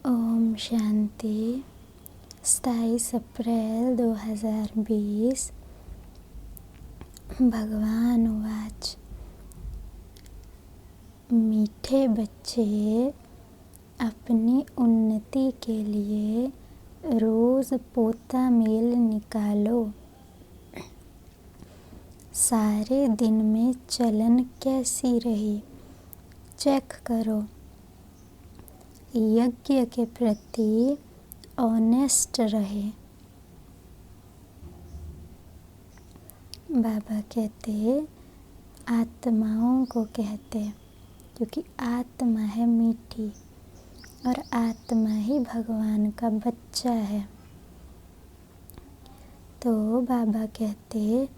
ओम शांति। 27 अप्रैल 2020। भगवान वाच। मीठे बच्चे अपनी उन्नति के लिए रोज पोता मेल निकालो। सारे दिन में चलन कैसी रही चेक करो। यज्ञ के प्रति ऑनेस्ट रहे। बाबा कहते आत्माओं को कहते क्योंकि आत्मा है मीठी और आत्मा ही भगवान का बच्चा है। तो बाबा कहते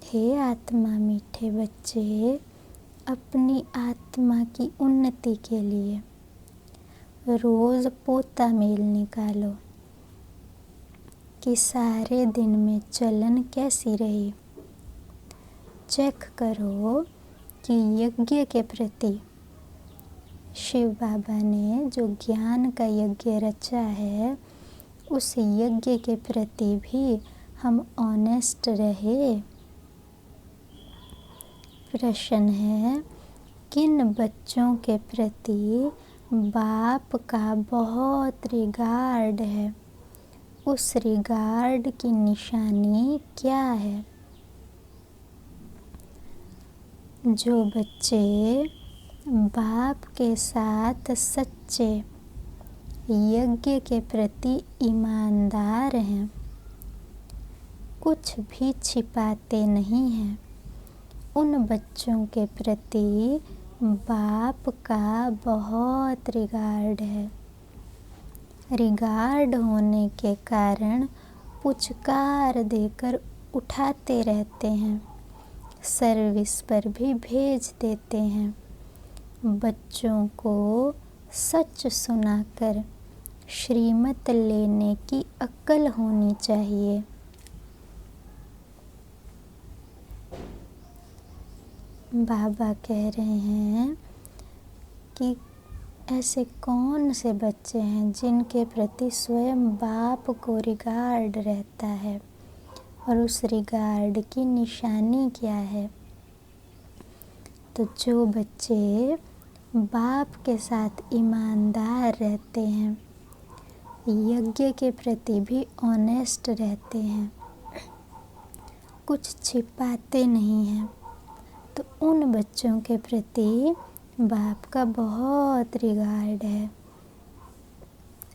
हे आत्मा मीठे बच्चे, अपनी आत्मा की उन्नति के लिए रोज पोता मेल निकालो कि सारे दिन में चलन कैसी रही। चेक करो कि यज्ञ के प्रति शिव बाबा ने जो ज्ञान का यज्ञ रचा है उस यज्ञ के प्रति भी हम ऑनेस्ट रहे। प्रश्न है, किन बच्चों के प्रति बाप का बहुत रिगार्ड है, उस रिगार्ड की निशानी क्या है। जो बच्चे बाप के साथ सच्चे यज्ञ के प्रति ईमानदार हैं, कुछ भी छिपाते नहीं हैं, उन बच्चों के प्रति बाप का बहुत रिगार्ड है। रिगार्ड होने के कारण पुचकार देकर उठाते रहते हैं, सर्विस पर भी भेज देते हैं। बच्चों को सच सुनाकर श्रीमत लेने की अक्ल होनी चाहिए। बाबा कह रहे हैं कि ऐसे कौन से बच्चे हैं जिनके प्रति स्वयं बाप को रिगार्ड रहता है और उस रिगार्ड की निशानी क्या है। तो जो बच्चे बाप के साथ ईमानदार रहते हैं, यज्ञ के प्रति भी ऑनेस्ट रहते हैं, कुछ छिपाते नहीं हैं, तो उन बच्चों के प्रति बाप का बहुत रिगार्ड है।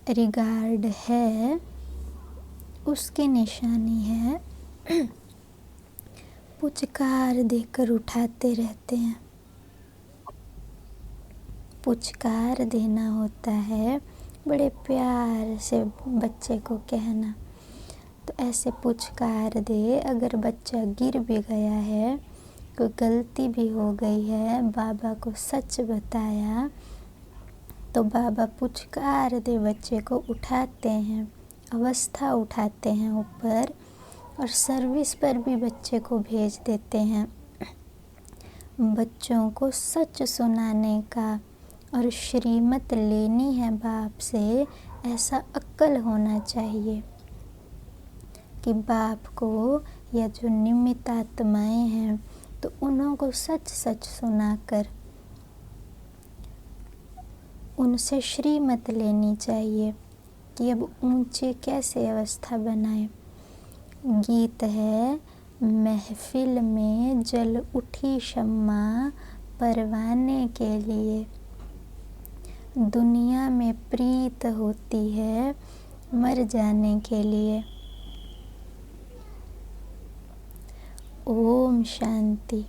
रिगार्ड है उसकी निशानी है पुचकार देकर उठाते रहते हैं। पुचकार देना होता है बड़े प्यार से बच्चे को कहना। तो ऐसे पुचकार दे, अगर बच्चा गिर भी गया है, कोई गलती भी हो गई है, बाबा को सच बताया, तो बाबा पुचकार दे बच्चे को उठाते हैं, अवस्था उठाते हैं ऊपर और सर्विस पर भी बच्चे को भेज देते हैं। बच्चों को सच सुनाने का और श्रीमत लेनी है बाप से, ऐसा अक्ल होना चाहिए कि बाप को या जो निमित्त आत्माएं हैं तो उन्हों को सच सच सुनाकर उनसे श्रीमत लेनी चाहिए कि अब ऊंचे कैसे अवस्था बनाए। गीत है, महफिल में जल उठी शम्मा परवाने के लिए, दुनिया में प्रीत होती है मर जाने के लिए। ओम शांति।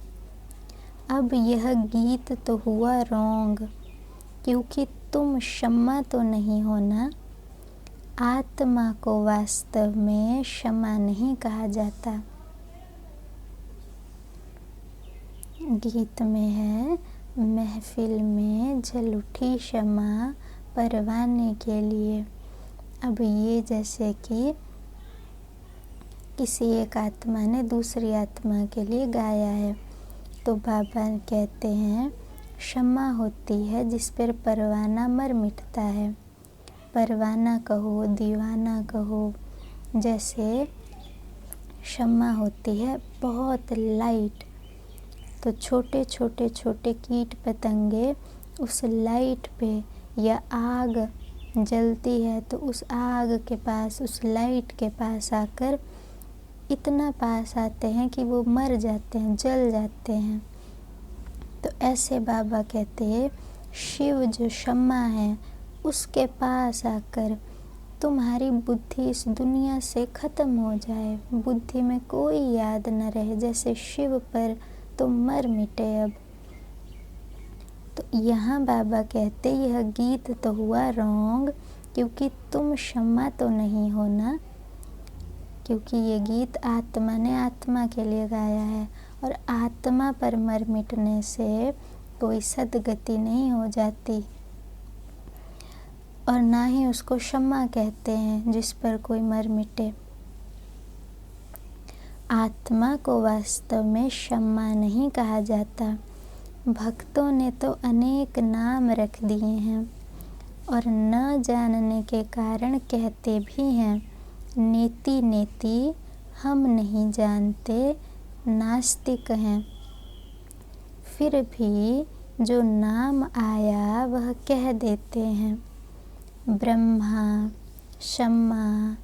अब यह गीत तो हुआ रॉन्ग, क्योंकि तुम क्षमा तो नहीं होना। आत्मा को वास्तव में क्षमा नहीं कहा जाता। गीत में है, महफिल में जल उठी क्षमा परवाने के लिए। अब ये जैसे कि किसी एक आत्मा ने दूसरी आत्मा के लिए गाया है, तो बाबा कहते हैं क्षमा होती है जिस पर परवाना मर मिटता है। परवाना कहो, दीवाना कहो। जैसे शम्मा होती है बहुत लाइट, तो छोटे छोटे छोटे कीट पतंगे उस लाइट पे, या आग जलती है तो उस आग के पास, उस लाइट के पास आकर इतना पास आते हैं कि वो मर जाते हैं, जल जाते हैं। तो ऐसे बाबा कहते हैं शिव जो शम्मा है उसके पास आकर तुम्हारी बुद्धि इस दुनिया से ख़त्म हो जाए, बुद्धि में कोई याद न रहे, जैसे शिव पर तुम मर मिटे अब। तो यहाँ बाबा कहते यह गीत तो हुआ रॉन्ग, क्योंकि तुम शम्मा तो नहीं हो ना, क्योंकि ये गीत आत्मा ने आत्मा के लिए गाया है, और आत्मा पर मर मिटने से कोई सद्गति नहीं हो जाती, और ना ही उसको शम्मा कहते हैं जिस पर कोई मर मिटे। आत्मा को वास्तव में शम्मा नहीं कहा जाता। भक्तों ने तो अनेक नाम रख दिए हैं और न जानने के कारण कहते भी हैं नेति नेति, हम नहीं जानते, नास्तिक हैं। फिर भी जो नाम आया वह कह देते हैं। ब्रह्मा, शम्मा,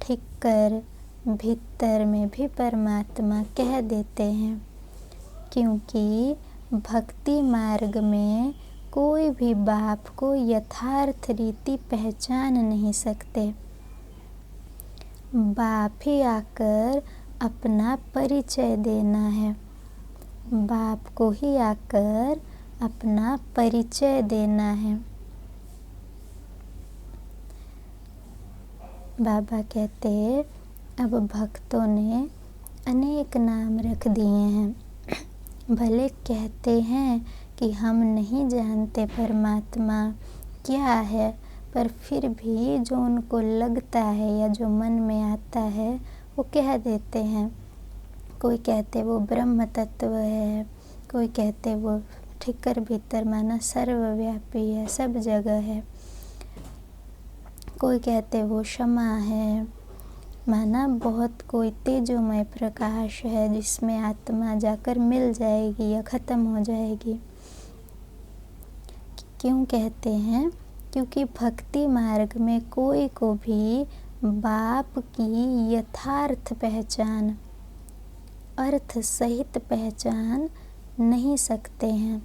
ठिक्कर, भीतर में भी परमात्मा कह देते हैं, क्योंकि भक्ति मार्ग में कोई भी बाप को यथार्थ रीति पहचान नहीं सकते। बाप ही आकर अपना परिचय देना है, बाप को ही आकर अपना परिचय देना है। बाबा कहते अब भक्तों ने अनेक नाम रख दिए हैं, भले कहते हैं कि हम नहीं जानते परमात्मा क्या है, पर फिर भी जो उनको लगता है या जो मन में आता है वो कह देते हैं। कोई कहते वो ब्रह्म तत्व है, कोई कहते वो ठिक्कर भीतर माना सर्वव्यापी है, सब जगह है। कोई कहते वो क्षमा है, माना बहुत कोई तेजोमय प्रकाश है जिसमें आत्मा जाकर मिल जाएगी या ख़त्म हो जाएगी। क्यों कहते हैं? क्योंकि भक्ति मार्ग में कोई को भी बाप की यथार्थ पहचान, अर्थ सहित पहचान नहीं सकते हैं।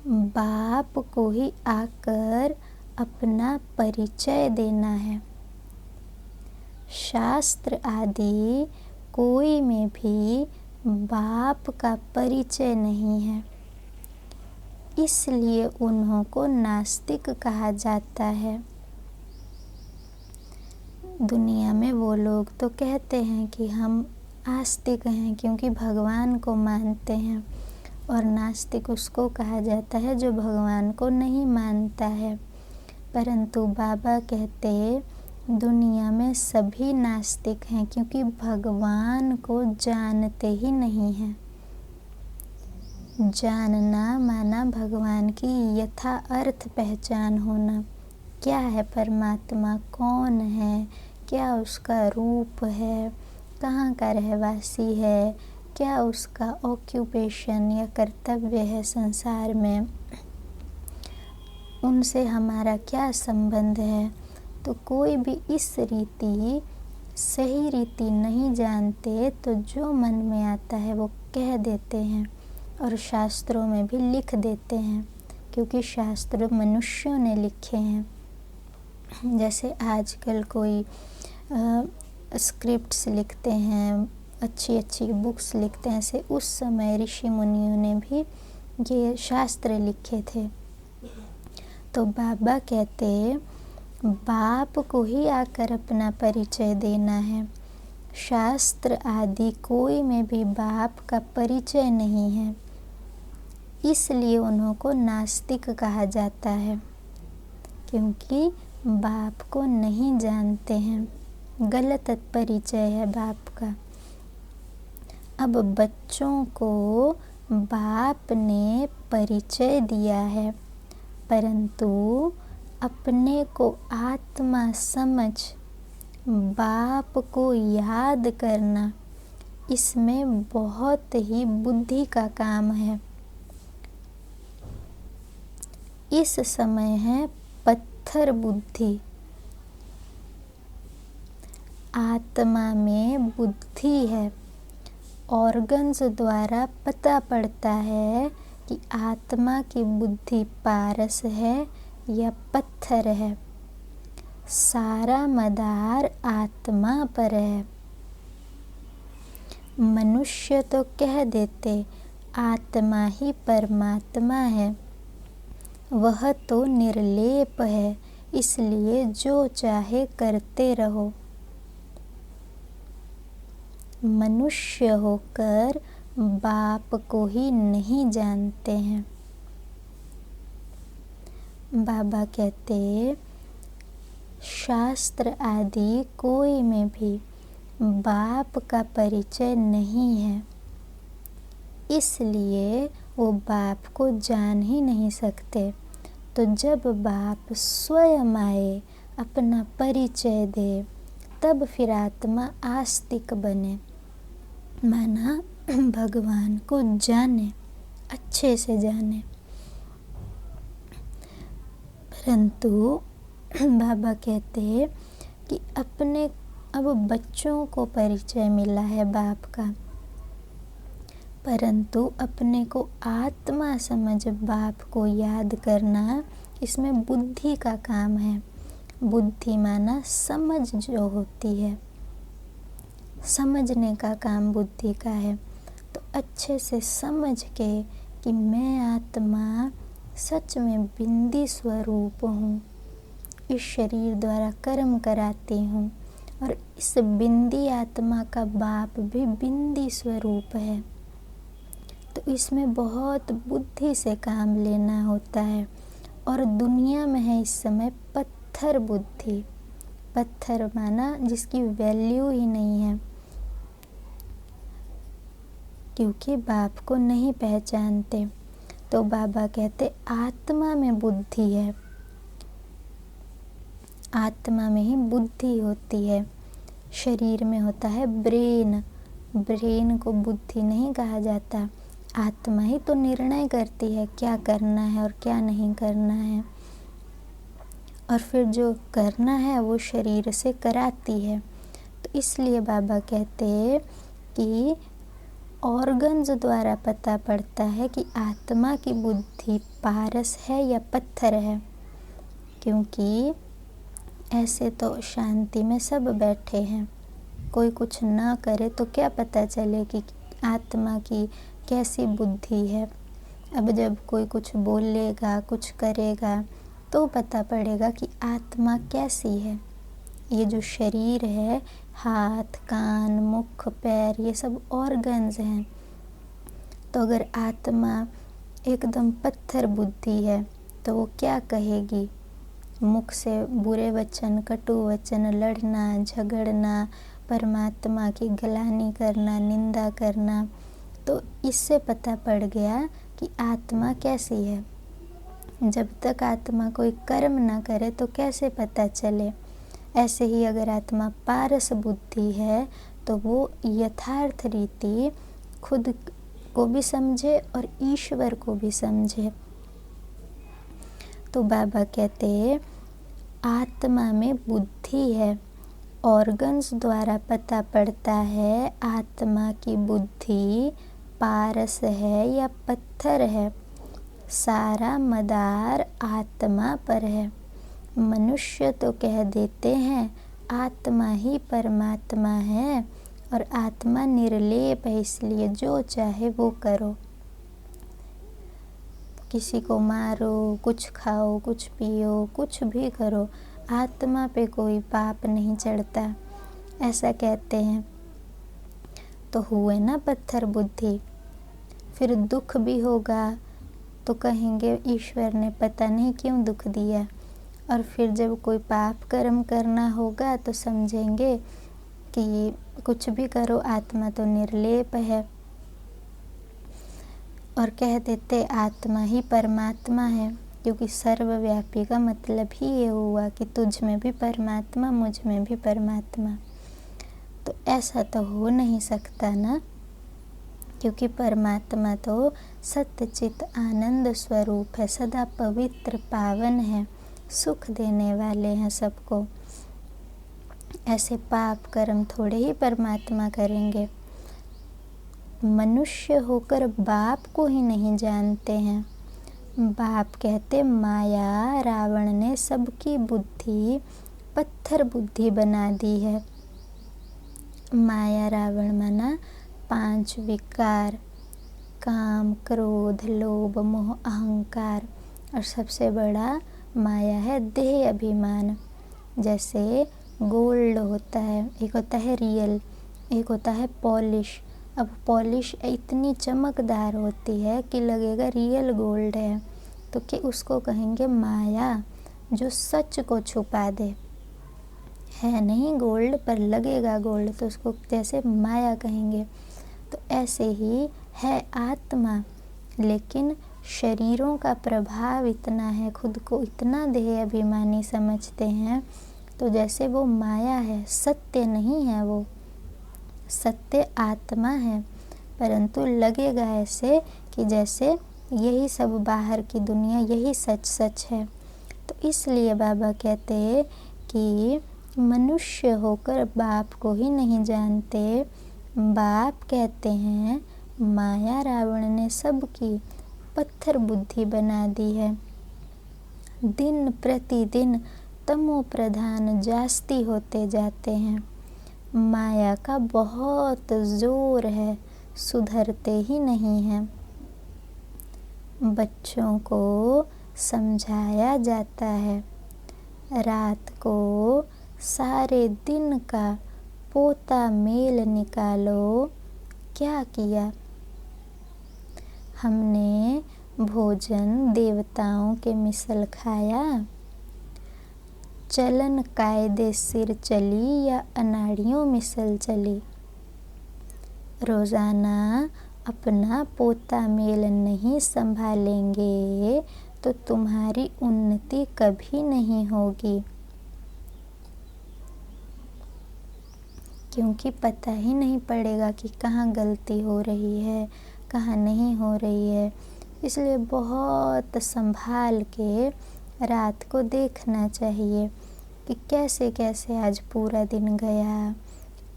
बाप को ही आकर अपना परिचय देना है। शास्त्र आदि कोई में भी बाप का परिचय नहीं है, इसलिए उन्हों को नास्तिक कहा जाता है। दुनिया में वो लोग तो कहते हैं कि हम आस्तिक हैं क्योंकि भगवान को मानते हैं, और नास्तिक उसको कहा जाता है जो भगवान को नहीं मानता है। परंतु बाबा कहते दुनिया में सभी नास्तिक हैं क्योंकि भगवान को जानते ही नहीं हैं। जानना माना भगवान की यथा अर्थ पहचान होना। क्या है परमात्मा, कौन है, क्या उसका रूप है, कहाँ का रहवासी है, क्या उसका ऑक्यूपेशन या कर्तव्य है संसार में, उनसे हमारा क्या संबंध है। तो कोई भी इस रीति सही रीति नहीं जानते, तो जो मन में आता है वो कह देते हैं और शास्त्रों में भी लिख देते हैं, क्योंकि शास्त्र मनुष्यों ने लिखे हैं। जैसे आजकल कोई स्क्रिप्ट्स लिखते हैं, अच्छी अच्छी बुक्स लिखते हैं, ऐसे उस समय ऋषि मुनियों ने भी ये शास्त्र लिखे थे। तो बाबा कहते बाप को ही आकर अपना परिचय देना है। शास्त्र आदि कोई में भी बाप का परिचय नहीं है, इसलिए उन्हों को नास्तिक कहा जाता है, क्योंकि बाप को नहीं जानते हैं, गलत परिचय है बाप का। अब बच्चों को बाप ने परिचय दिया है, परंतु अपने को आत्मा समझ बाप को याद करना, इसमें बहुत ही बुद्धि का काम है। इस समय है पत्थर बुद्धि। आत्मा में बुद्धि है। ऑर्गन्स द्वारा पता पड़ता है कि आत्मा की बुद्धि पारस है या पत्थर है। सारा मदार आत्मा पर है। मनुष्य तो कह देते आत्मा ही परमात्मा है, वह तो निर्लेप है, इसलिए जो चाहे करते रहो। मनुष्य होकर बाप को ही नहीं जानते हैं। बाबा कहते शास्त्र आदि कोई में भी बाप का परिचय नहीं है, इसलिए वो बाप को जान ही नहीं सकते। तो जब बाप स्वयं आए, अपना परिचय दे, तब फिर आत्मा आस्तिक बने, माना भगवान को जाने, अच्छे से जाने। परंतु बाबा कहते कि अब बच्चों को परिचय मिला है बाप का, परंतु अपने को आत्मा समझ बाप को याद करना, इसमें बुद्धि का काम है। बुद्धि माना समझ जो होती है, समझने का काम बुद्धि का है। तो अच्छे से समझ के कि मैं आत्मा सच में बिंदी स्वरूप हूँ, इस शरीर द्वारा कर्म कराती हूँ, और इस बिंदी आत्मा का बाप भी बिंदी स्वरूप है। तो इसमें बहुत बुद्धि से काम लेना होता है। और दुनिया में है इस समय पत्थर बुद्धि। पत्थर माना जिसकी वैल्यू ही नहीं है, क्योंकि बाप को नहीं पहचानते। तो बाबा कहते आत्मा में बुद्धि है, आत्मा में ही बुद्धि होती है। शरीर में होता है ब्रेन, ब्रेन को बुद्धि नहीं कहा जाता। आत्मा ही तो निर्णय करती है क्या करना है और क्या नहीं करना है, और फिर जो करना है वो शरीर से कराती है। तो इसलिए बाबा कहते कि ऑर्गन्स द्वारा पता पड़ता है कि आत्मा की बुद्धि पारस है या पत्थर है, क्योंकि ऐसे तो शांति में सब बैठे हैं, कोई कुछ ना करे तो क्या पता चले कि आत्मा की कैसी बुद्धि है। अब जब कोई कुछ बोलेगा, कुछ करेगा, तो पता पड़ेगा कि आत्मा कैसी है। ये जो शरीर है, हाथ, कान, मुख, पैर, ये सब ऑर्गन्स हैं। तो अगर आत्मा एकदम पत्थर बुद्धि है तो वो क्या कहेगी? मुख से बुरे वचन, कटु वचन, लड़ना, झगड़ना, परमात्मा की गलानी करना, निंदा करना। तो इससे पता पड़ गया कि आत्मा कैसी है। जब तक आत्मा कोई कर्म ना करे तो कैसे पता चले। ऐसे ही अगर आत्मा पारस बुद्धि है तो वो यथार्थ रीति खुद को भी समझे और ईश्वर को भी समझे। तो बाबा कहते आत्मा में बुद्धि है। ऑर्गन्स द्वारा पता पड़ता है आत्मा की बुद्धि पारस है या पत्थर है। सारा मदार आत्मा पर है। मनुष्य तो कह देते हैं आत्मा ही परमात्मा है और आत्मा निर्लेप है, इसलिए जो चाहे वो करो। किसी को मारो, कुछ खाओ, कुछ पियो, कुछ भी करो, आत्मा पे कोई पाप नहीं चढ़ता, ऐसा कहते हैं। तो हुए ना पत्थर बुद्धि। फिर दुख भी होगा तो कहेंगे ईश्वर ने पता नहीं क्यों दुख दिया। और फिर जब कोई पाप कर्म करना होगा तो समझेंगे कि कुछ भी करो, आत्मा तो निर्लेप है। और कह देते आत्मा ही परमात्मा है, क्योंकि सर्वव्यापी का मतलब ही ये हुआ कि तुझ में भी परमात्मा, मुझ में भी परमात्मा। तो ऐसा तो हो नहीं सकता ना, क्योंकि परमात्मा तो सत्यचित आनंद स्वरूप है, सदा पवित्र पावन है, सुख देने वाले हैं सबको। ऐसे पाप कर्म थोड़े ही परमात्मा करेंगे। मनुष्य होकर बाप को ही नहीं जानते हैं। बाप कहते माया, रावण ने सबकी बुद्धि पत्थर बुद्धि बना दी है। माया रावण माना 5 विकार, काम, क्रोध, लोभ, मोह, अहंकार, और सबसे बड़ा माया है देह अभिमान। जैसे गोल्ड होता है, एक होता है रियल, एक होता है पॉलिश। अब पॉलिश इतनी चमकदार होती है कि लगेगा रियल गोल्ड है, तो कि उसको कहेंगे माया, जो सच को छुपा दे। है नहीं गोल्ड पर लगेगा गोल्ड, तो उसको जैसे माया कहेंगे। तो ऐसे ही है आत्मा, लेकिन शरीरों का प्रभाव इतना है, खुद को इतना देह अभिमानी समझते हैं, तो जैसे वो माया है, सत्य नहीं है। वो सत्य आत्मा है, परंतु लगेगा ऐसे कि जैसे यही सब बाहर की दुनिया, यही सच सच है। तो इसलिए बाबा कहते हैं कि मनुष्य होकर बाप को ही नहीं जानते। बाप कहते हैं माया रावण ने सबकी पत्थर बुद्धि बना दी है। दिन प्रतिदिन तमो प्रधान जास्ती होते जाते हैं। माया का बहुत जोर है, सुधरते ही नहीं हैं। बच्चों को समझाया जाता है, रात को सारे दिन का पोता मेल निकालो। क्या किया? हमने भोजन देवताओं के मिसल खाया, चलन कायदे सिर चली या अनाड़ियों मिसल चली। रोज़ाना अपना पोता मेल नहीं संभालेंगे तो तुम्हारी उन्नति कभी नहीं होगी, क्योंकि पता ही नहीं पड़ेगा कि कहाँ गलती हो रही है, कहाँ नहीं हो रही है। इसलिए बहुत संभाल के रात को देखना चाहिए कि कैसे कैसे आज पूरा दिन गया।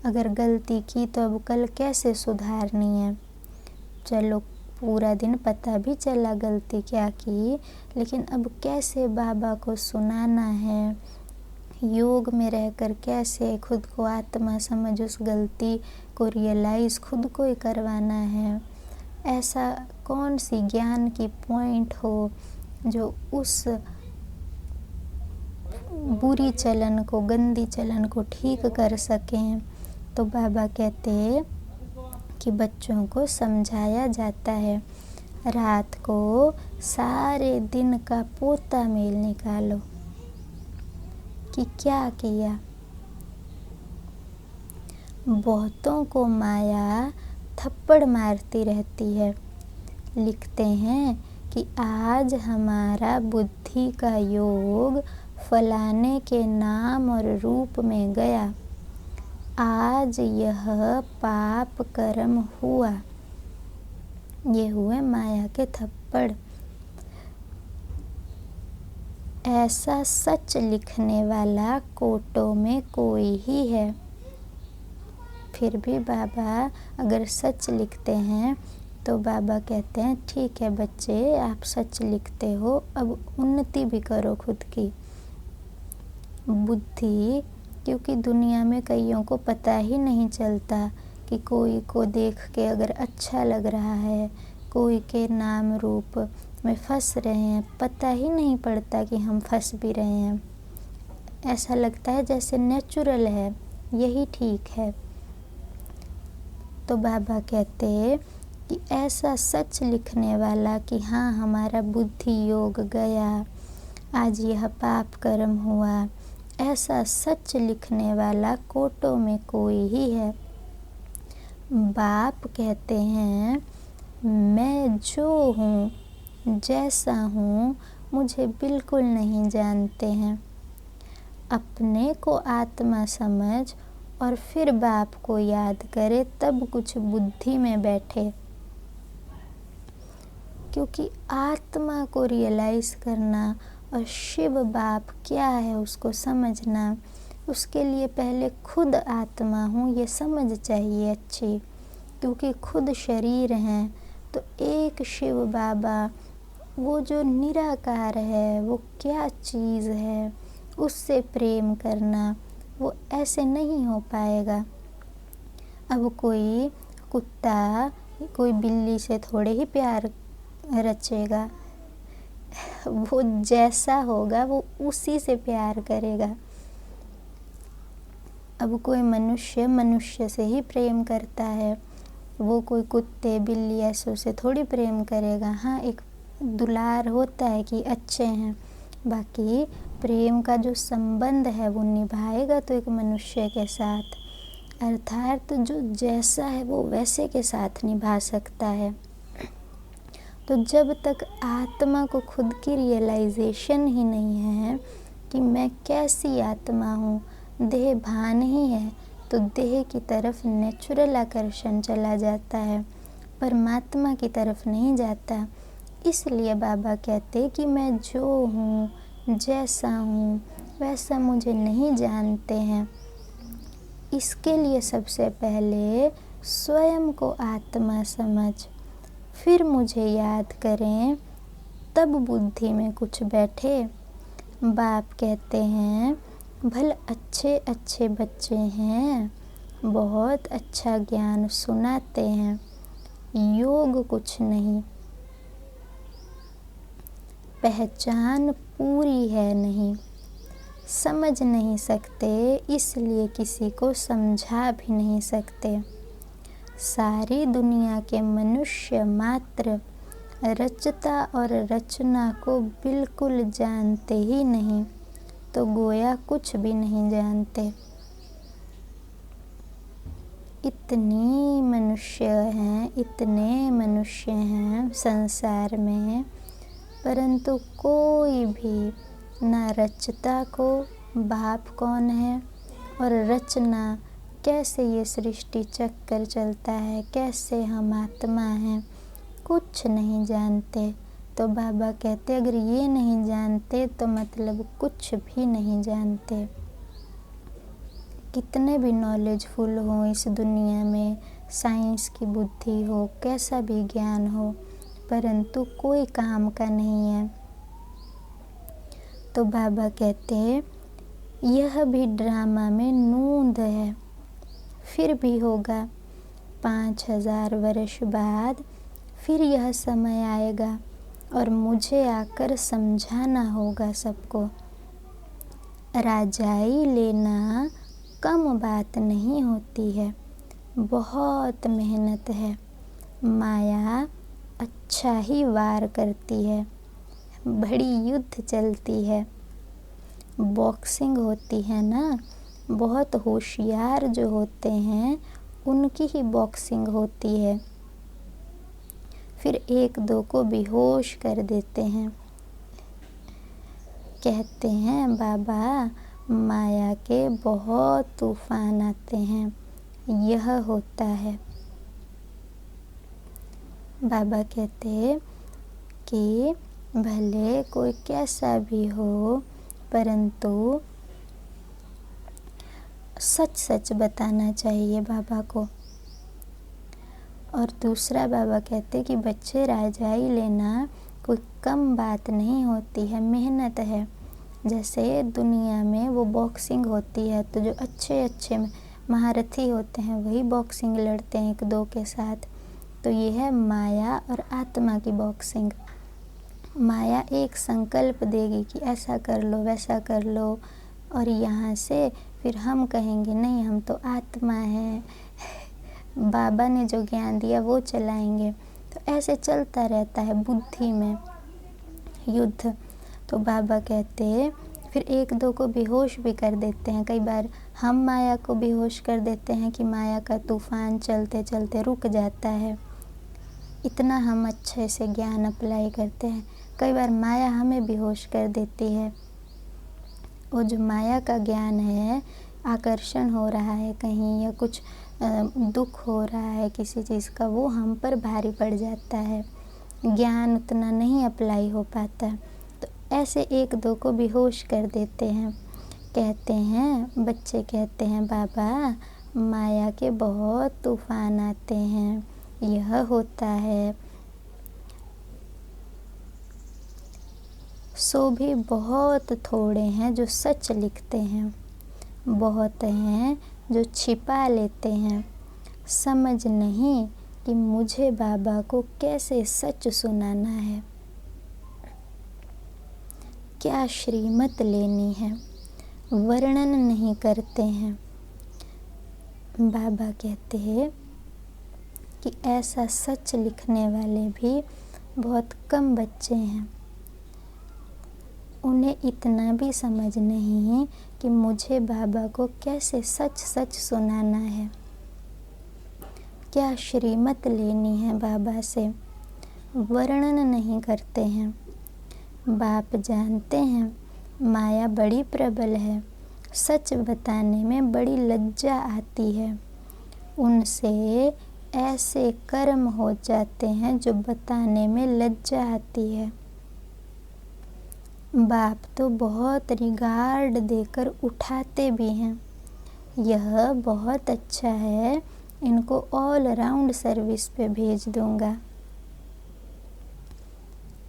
अगर गलती की तो अब कल कैसे सुधारनी है। चलो पूरा दिन पता भी चला गलती क्या की, लेकिन अब कैसे बाबा को सुनाना है, योग में रहकर कैसे खुद को आत्मा समझ उस गलती को रियलाइज़ खुद को ही करवाना है। ऐसा कौन सी ज्ञान की पॉइंट हो जो उस बुरी चलन को, गंदी चलन को ठीक कर सकें। तो बाबा कहते हैं कि बच्चों को समझाया जाता है, रात को सारे दिन का पोता मेल निकालो कि क्या किया। बहुतों को माया थप्पड़ मारती रहती है। लिखते हैं कि आज हमारा बुद्धि का योग फलाने के नाम और रूप में गया, आज यह पाप कर्म हुआ। ये हुए माया के थप्पड़। ऐसा सच लिखने वाला कोटों में कोई ही है। फिर भी बाबा अगर सच लिखते हैं तो बाबा कहते हैं ठीक है बच्चे, आप सच लिखते हो, अब उन्नति भी करो खुद की। बुद्धि, क्योंकि दुनिया में कईयों को पता ही नहीं चलता कि कोई को देख के अगर अच्छा लग रहा है, कोई के नाम रूप में फंस रहे हैं, पता ही नहीं पड़ता कि हम फंस भी रहे हैं। ऐसा लगता है जैसे नेचुरल है, यही ठीक है। तो बाबा कहते हैं कि ऐसा सच लिखने वाला कि हाँ हमारा बुद्धि योग गया, आज यह पाप कर्म हुआ, ऐसा सच लिखने वाला कोटों में कोई ही है। बाप कहते हैं मैं जो हूँ, जैसा हूँ, मुझे बिल्कुल नहीं जानते हैं। अपने को आत्मा समझ और फिर बाप को याद करे, तब कुछ बुद्धि में बैठे। क्योंकि आत्मा को रियलाइज़ करना और शिव बाप क्या है उसको समझना, उसके लिए पहले खुद आत्मा हूँ ये समझ चाहिए अच्छी। क्योंकि खुद शरीर हैं तो एक शिव बाबा वो जो निराकार है वो क्या चीज़ है, उससे प्रेम करना वो ऐसे नहीं हो पाएगा। अब कोई कुत्ता कोई बिल्ली से थोड़े ही प्यार रचेगा, वो जैसा होगा वो उसी से प्यार करेगा। अब कोई मनुष्य मनुष्य से ही प्रेम करता है, वो कोई कुत्ते बिल्ली ऐसों से थोड़ी प्रेम करेगा। हाँ, एक दुलार होता है कि अच्छे हैं, बाकी प्रेम का जो संबंध है वो निभाएगा तो एक मनुष्य के साथ, अर्थात जो जैसा है वो वैसे के साथ निभा सकता है। तो जब तक आत्मा को खुद की रियलाइजेशन ही नहीं है कि मैं कैसी आत्मा हूँ, देह भान ही है, तो देह की तरफ नेचुरल आकर्षण चला जाता है, परमात्मा की तरफ नहीं जाता। इसलिए बाबा कहते कि मैं जो हूँ, जैसा हूँ वैसा मुझे नहीं जानते हैं। इसके लिए सबसे पहले स्वयं को आत्मा समझ, फिर मुझे याद करें, तब बुद्धि में कुछ बैठे। बाप कहते हैं भले अच्छे अच्छे बच्चे हैं, बहुत अच्छा ज्ञान सुनाते हैं, योग कुछ नहीं, पहचान पूरी है नहीं, समझ नहीं सकते, इसलिए किसी को समझा भी नहीं सकते। सारी दुनिया के मनुष्य मात्र रचता और रचना को बिल्कुल जानते ही नहीं, तो गोया कुछ भी नहीं जानते। इतने मनुष्य हैं संसार में, परंतु कोई भी ना रचता को बाप कौन है और रचना कैसे ये सृष्टि चक्कर चलता है, कैसे हम आत्मा हैं, कुछ नहीं जानते। तो बाबा कहते अगर ये नहीं जानते तो मतलब कुछ भी नहीं जानते। कितने भी नॉलेजफुल हो इस दुनिया में, साइंस की बुद्धि हो, कैसा भी ज्ञान हो, परंतु कोई काम का नहीं है। तो बाबा कहते यह भी ड्रामा में नूंद है, फिर भी होगा 5000 वर्ष बाद फिर यह समय आएगा और मुझे आकर समझाना होगा सबको। राजाई लेना कम बात नहीं होती है, बहुत मेहनत है। माया अच्छा ही वार करती है, बड़ी युद्ध चलती है, बॉक्सिंग होती है ना, बहुत होशियार जो होते हैं उनकी ही बॉक्सिंग होती है, फिर एक दो को बेहोश कर देते हैं। कहते हैं बाबा माया के बहुत तूफान आते हैं, यह होता है। बाबा कहते कि भले कोई कैसा भी हो, परंतु सच सच बताना चाहिए बाबा को। और दूसरा बाबा कहते कि बच्चे राजाई लेना कोई कम बात नहीं होती है, मेहनत है। जैसे दुनिया में वो बॉक्सिंग होती है तो जो अच्छे अच्छे महारथी होते हैं वही बॉक्सिंग लड़ते हैं एक दो के साथ। तो ये है माया और आत्मा की बॉक्सिंग। माया एक संकल्प देगी कि ऐसा कर लो वैसा कर लो, और यहाँ से फिर हम कहेंगे नहीं हम तो आत्मा है, बाबा ने जो ज्ञान दिया वो चलाएंगे। तो ऐसे चलता रहता है बुद्धि में युद्ध। तो बाबा कहते हैं फिर एक दो को बेहोश भी कर देते हैं। कई बार हम माया को बेहोश कर देते हैं कि माया का तूफान चलते चलते रुक जाता है, इतना हम अच्छे से ज्ञान अप्लाई करते हैं। कई बार माया हमें बेहोश कर देती है। वो जो माया का ज्ञान है, आकर्षण हो रहा है कहीं या कुछ दुख हो रहा है किसी चीज़ का, वो हम पर भारी पड़ जाता है, ज्ञान उतना नहीं अप्लाई हो पाता। तो ऐसे एक दो को बेहोश कर देते हैं। कहते हैं, बच्चे कहते हैं, बाबा माया के बहुत तूफान आते हैं, यह होता है। सो भी बहुत थोड़े हैं जो सच लिखते हैं, बहुत हैं जो छिपा लेते हैं। समझ नहीं कि मुझे बाबा को कैसे सच सुनाना है, क्या श्रीमत लेनी है, वर्णन नहीं करते हैं। बाबा कहते हैं कि ऐसा सच लिखने वाले भी बहुत कम बच्चे हैं। उन्हें इतना भी समझ नहीं कि मुझे बाबा को कैसे सच सच सुनाना है, क्या श्रीमत लेनी है बाबा से, वर्णन नहीं करते हैं। बाप जानते हैं माया बड़ी प्रबल है, सच बताने में बड़ी लज्जा आती है। उनसे ऐसे कर्म हो जाते हैं जो बताने में लज्जा आती है। बाप तो बहुत रिगार्ड देकर उठाते भी हैं, यह बहुत अच्छा है, इनको ऑल राउंड सर्विस पे भेज दूंगा।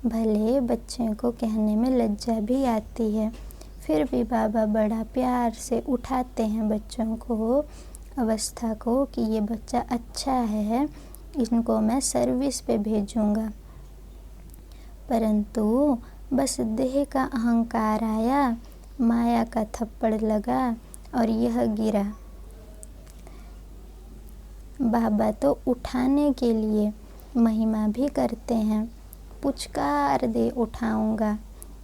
भले बच्चे को कहने में लज्जा भी आती है, फिर भी बाबा बड़ा प्यार से उठाते हैं बच्चों को, अवस्था को, कि ये बच्चा अच्छा है, इनको मैं सर्विस पे भेजूंगा। परंतु बस देह का अहंकार आया, माया का थप्पड़ लगा और यह गिरा। बाबा तो उठाने के लिए महिमा भी करते हैं, पुचकार दे उठाऊंगा,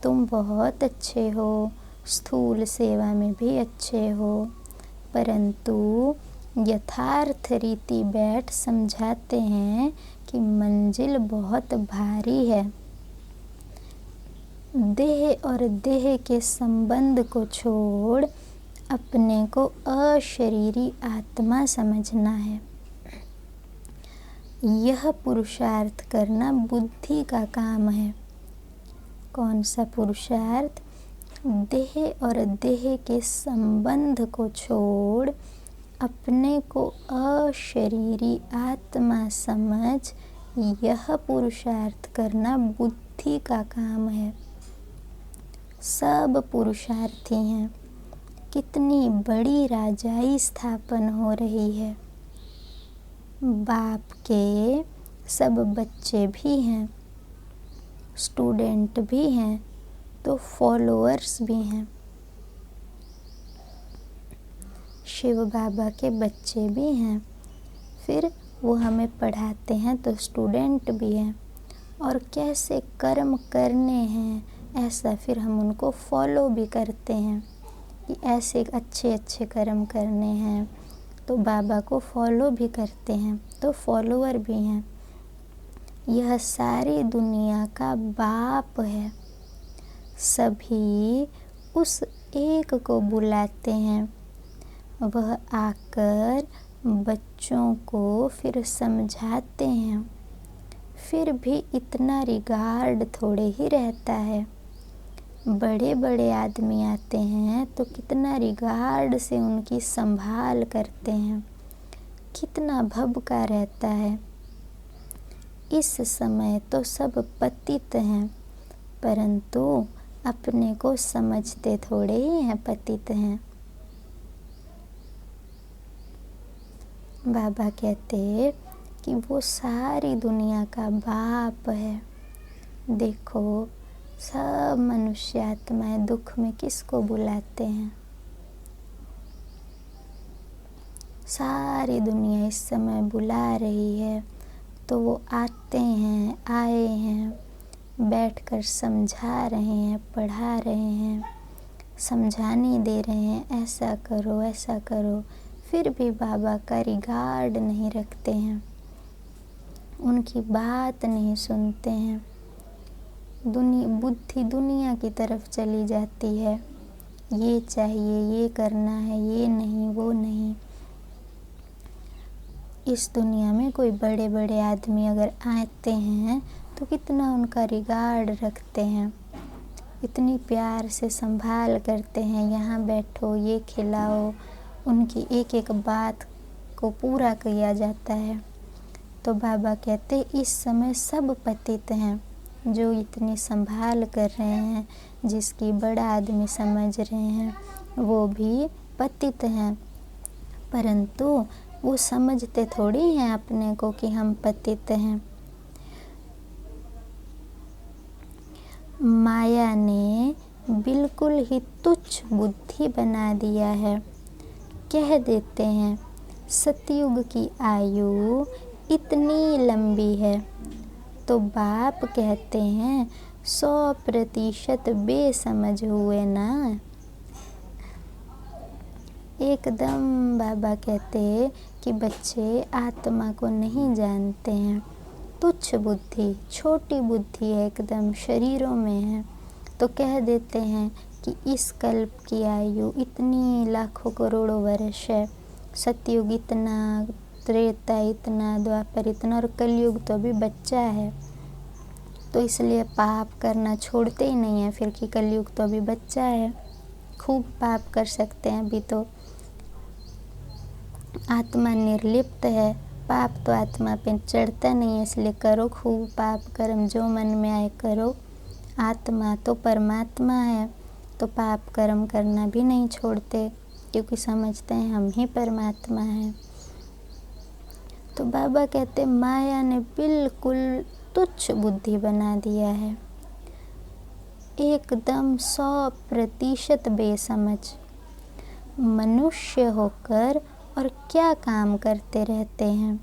तुम बहुत अच्छे हो, स्थूल सेवा में भी अच्छे हो। परंतु यथार्थ रीति बैठ समझाते हैं कि मंजिल बहुत भारी है। देह और देह के संबंध को छोड़ अपने को अशरीरी आत्मा समझना है। यह पुरुषार्थ करना बुद्धि का काम है। कौन सा पुरुषार्थ? देह और देह के संबंध को छोड़ अपने को अशरीरी आत्मा समझ, यह पुरुषार्थ करना बुद्धि का काम है। सब पुरुषार्थी हैं। कितनी बड़ी राजाई स्थापन हो रही है। बाप के सब बच्चे भी हैं, स्टूडेंट भी हैं, तो फॉलोअर्स भी हैं। शिव बाबा के बच्चे भी हैं, फिर वो हमें पढ़ाते हैं तो स्टूडेंट भी हैं। और कैसे कर्म करने हैं ऐसा फिर हम उनको फॉलो भी करते हैं कि ऐसे अच्छे अच्छे कर्म करने हैं, तो बाबा को फॉलो भी करते हैं, तो फॉलोअर भी हैं। यह सारी दुनिया का बाप है। सभी उस एक को बुलाते हैं, वह आकर बच्चों को फिर समझाते हैं। फिर भी इतना रिगार्ड थोड़े ही रहता है। बड़े बड़े आदमी आते हैं तो कितना रिगार्ड से उनकी संभाल करते हैं, कितना भबका रहता है। इस समय तो सब पतित हैं, परंतु अपने को समझते थोड़े ही हैं पतित हैं। बाबा कहते कि वो सारी दुनिया का बाप है। देखो, सब मनुष्य आत्माएं दुख में किसको बुलाते हैं? सारी दुनिया इस समय बुला रही है, तो वो आते हैं, आए हैं, बैठकर समझा रहे हैं, पढ़ा रहे हैं, समझाने दे रहे हैं, ऐसा करो ऐसा करो। फिर भी बाबा का रिगार्ड नहीं रखते हैं, उनकी बात नहीं सुनते हैं। बुद्धि दुनिया की तरफ चली जाती है। ये चाहिए, ये करना है, ये नहीं, वो नहीं। इस दुनिया में कोई बड़े बड़े आदमी अगर आते हैं तो कितना उनका रिगार्ड रखते हैं, इतनी प्यार से संभाल करते हैं, यहाँ बैठो, ये खिलाओ, उनकी एक एक बात को पूरा किया जाता है। तो बाबा कहते इस समय सब पतित हैं, जो इतनी संभाल कर रहे हैं, जिसकी बड़ा आदमी समझ रहे हैं, वो भी पतित हैं। परंतु वो समझते थोड़ी हैं अपने को कि हम पतित हैं। माया ने बिल्कुल ही तुच्छ बुद्धि बना दिया है। कह देते हैं सतयुग की आयु इतनी लंबी है, तो बाप कहते हैं 100% बेसमझ हुए ना। एकदम बाबा कहते कि बच्चे आत्मा को नहीं जानते हैं, तुच्छ बुद्धि, छोटी बुद्धि है, एकदम शरीरों में है। तो कह देते हैं कि इस कल्प की आयु इतनी लाखों करोड़ों वर्ष है, सतयुग इतना, त्रेता इतना, द्वापर इतना, और कलयुग तो अभी बच्चा है। तो इसलिए पाप करना छोड़ते ही नहीं है फिर कि कलयुग तो अभी बच्चा है, खूब पाप कर सकते हैं। अभी तो आत्मा निर्लिप्त है, पाप तो आत्मा पे चढ़ता नहीं है, इसलिए करो खूब पाप कर्म, जो मन में आए करो। आत्मा तो परमात्मा है, तो पाप कर्म करना भी नहीं छोड़ते, क्योंकि समझते हैं हम ही परमात्मा हैं। तो बाबा कहते माया ने बिल्कुल तुच्छ बुद्धि बना दिया है, एकदम 100% बेसमझ। मनुष्य होकर और क्या काम करते रहते हैं,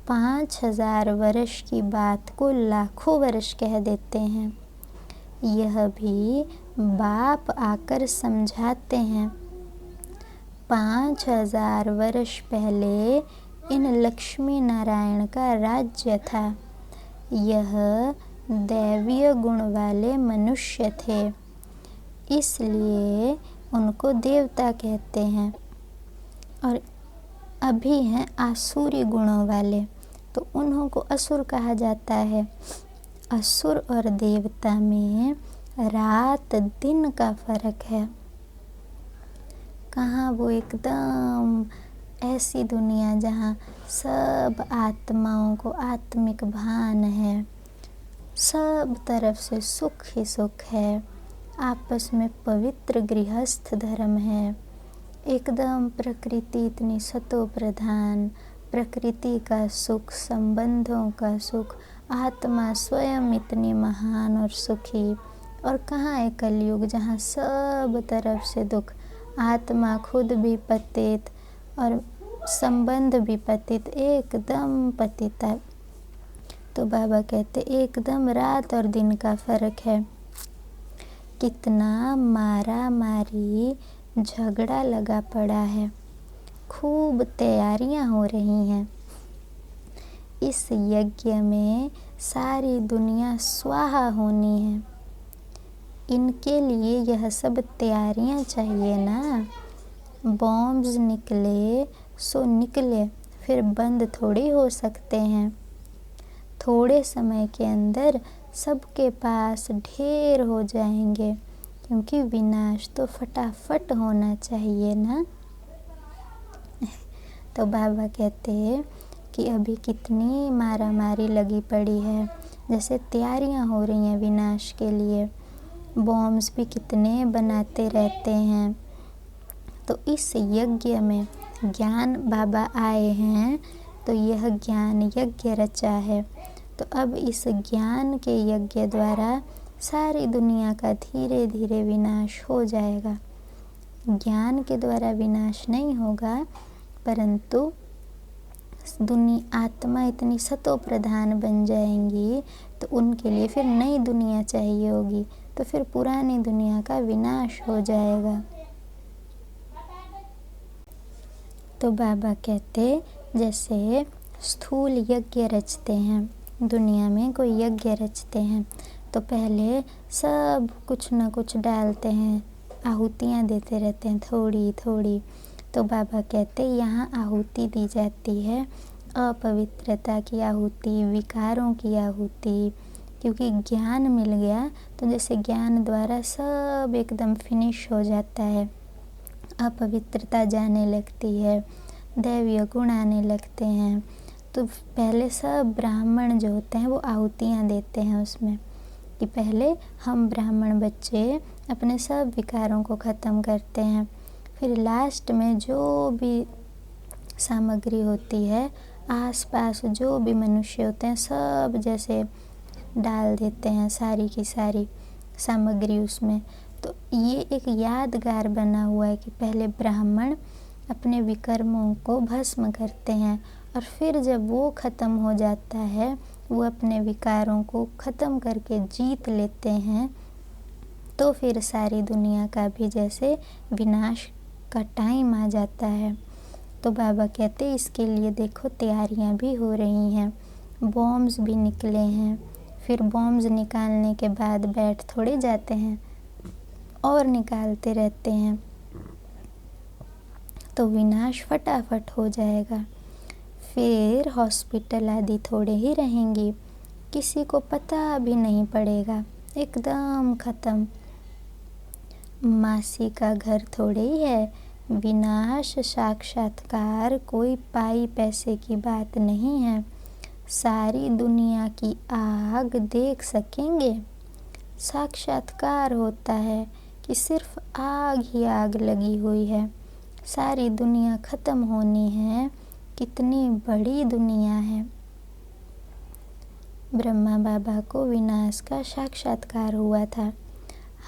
5000 वर्ष की बात को लाखों वर्ष कह देते हैं। यह भी बाप आकर समझाते हैं। 5000 वर्ष पहले इन लक्ष्मी नारायण का राज्य था। यह दैवीय गुण वाले मनुष्य थे, इसलिए उनको देवता कहते हैं। और अभी हैं आसुरी गुणों वाले, तो उन्हों को असुर कहा जाता है। असुर और देवता में रात दिन का फर्क है। कहाँ वो एकदम ऐसी दुनिया जहाँ सब आत्माओं को आत्मिक भान है, सब तरफ से सुख ही सुख है, आपस में पवित्र गृहस्थ धर्म है, एकदम प्रकृति इतनी सतो प्रधान, प्रकृति का सुख, संबंधों का सुख, आत्मा स्वयं इतनी महान और सुखी। और कहाँ है कलयुग जहाँ सब तरफ से दुख, आत्मा खुद भी पतित और संबंध भी पतित, एकदम पतित है। तो बाबा कहते एकदम रात और दिन का फर्क है। कितना मारा मारी झगड़ा लगा पड़ा है, खूब तैयारियां हो रही हैं। इस यज्ञ में सारी दुनिया स्वाहा होनी है, इनके लिए यह सब तैयारियां चाहिए ना। बॉम्ब्स निकले सो निकले, फिर बंद थोड़ी हो सकते हैं। थोड़े समय के अंदर सबके पास ढेर हो जाएंगे, क्योंकि विनाश तो फटाफट होना चाहिए ना। तो बाबा कहते हैं कि अभी कितनी मारामारी लगी पड़ी है, जैसे तैयारियां हो रही हैं विनाश के लिए, बॉम्ब्स भी कितने बनाते रहते हैं। तो इस यज्ञ में ज्ञान बाबा आए हैं, तो यह ज्ञान यज्ञ रचा है। तो अब इस ज्ञान के यज्ञ द्वारा सारी दुनिया का धीरे धीरे विनाश हो जाएगा। ज्ञान के द्वारा विनाश नहीं होगा, परंतु आत्मा इतनी सतो प्रधान बन जाएंगी, तो उनके लिए फिर नई दुनिया चाहिए होगी, तो फिर पुरानी दुनिया का विनाश हो जाएगा। तो बाबा कहते जैसे स्थूल यज्ञ रचते हैं, दुनिया में कोई यज्ञ रचते हैं, तो पहले सब कुछ न कुछ डालते हैं, आहुतियाँ देते रहते हैं थोड़ी थोड़ी। तो बाबा कहते यहाँ आहुति दी जाती है अपवित्रता की आहुति, विकारों की आहुति, क्योंकि ज्ञान मिल गया तो जैसे ज्ञान द्वारा सब एकदम फिनिश हो जाता है, अपवित्रता जाने लगती है, दैवीय गुण आने लगते हैं। तो पहले सब ब्राह्मण जो होते हैं वो आहुतियाँ देते हैं उसमें, कि पहले हम ब्राह्मण बच्चे अपने सब विकारों को ख़त्म करते हैं। फिर लास्ट में जो भी सामग्री होती है, आसपास जो भी मनुष्य होते हैं सब जैसे डाल देते हैं सारी की सारी सामग्री उसमें। तो ये एक यादगार बना हुआ है कि पहले ब्राह्मण अपने विकर्मों को भस्म करते हैं और फिर जब वो ख़त्म हो जाता है, वो अपने विकारों को ख़त्म करके जीत लेते हैं, तो फिर सारी दुनिया का भी जैसे विनाश का टाइम आ जाता है। तो बाबा कहते इसके लिए देखो तैयारियां भी हो रही हैं, बॉम्ब्स भी निकले हैं। फिर बॉम्ब्स निकालने के बाद बैठ थोड़े जाते हैं और निकालते रहते हैं, तो विनाश फटाफट हो जाएगा। फिर हॉस्पिटल आदि थोड़े ही रहेंगी, किसी को पता भी नहीं पड़ेगा, एकदम ख़त्म। मासी का घर थोड़े ही है, विनाश साक्षात्कार कोई पाई पैसे की बात नहीं है। सारी दुनिया की आग देख सकेंगे। साक्षात्कार होता है कि सिर्फ आग ही आग लगी हुई है, सारी दुनिया ख़त्म होनी है। कितनी बड़ी दुनिया है। ब्रह्मा बाबा को विनाश का साक्षात्कार हुआ था।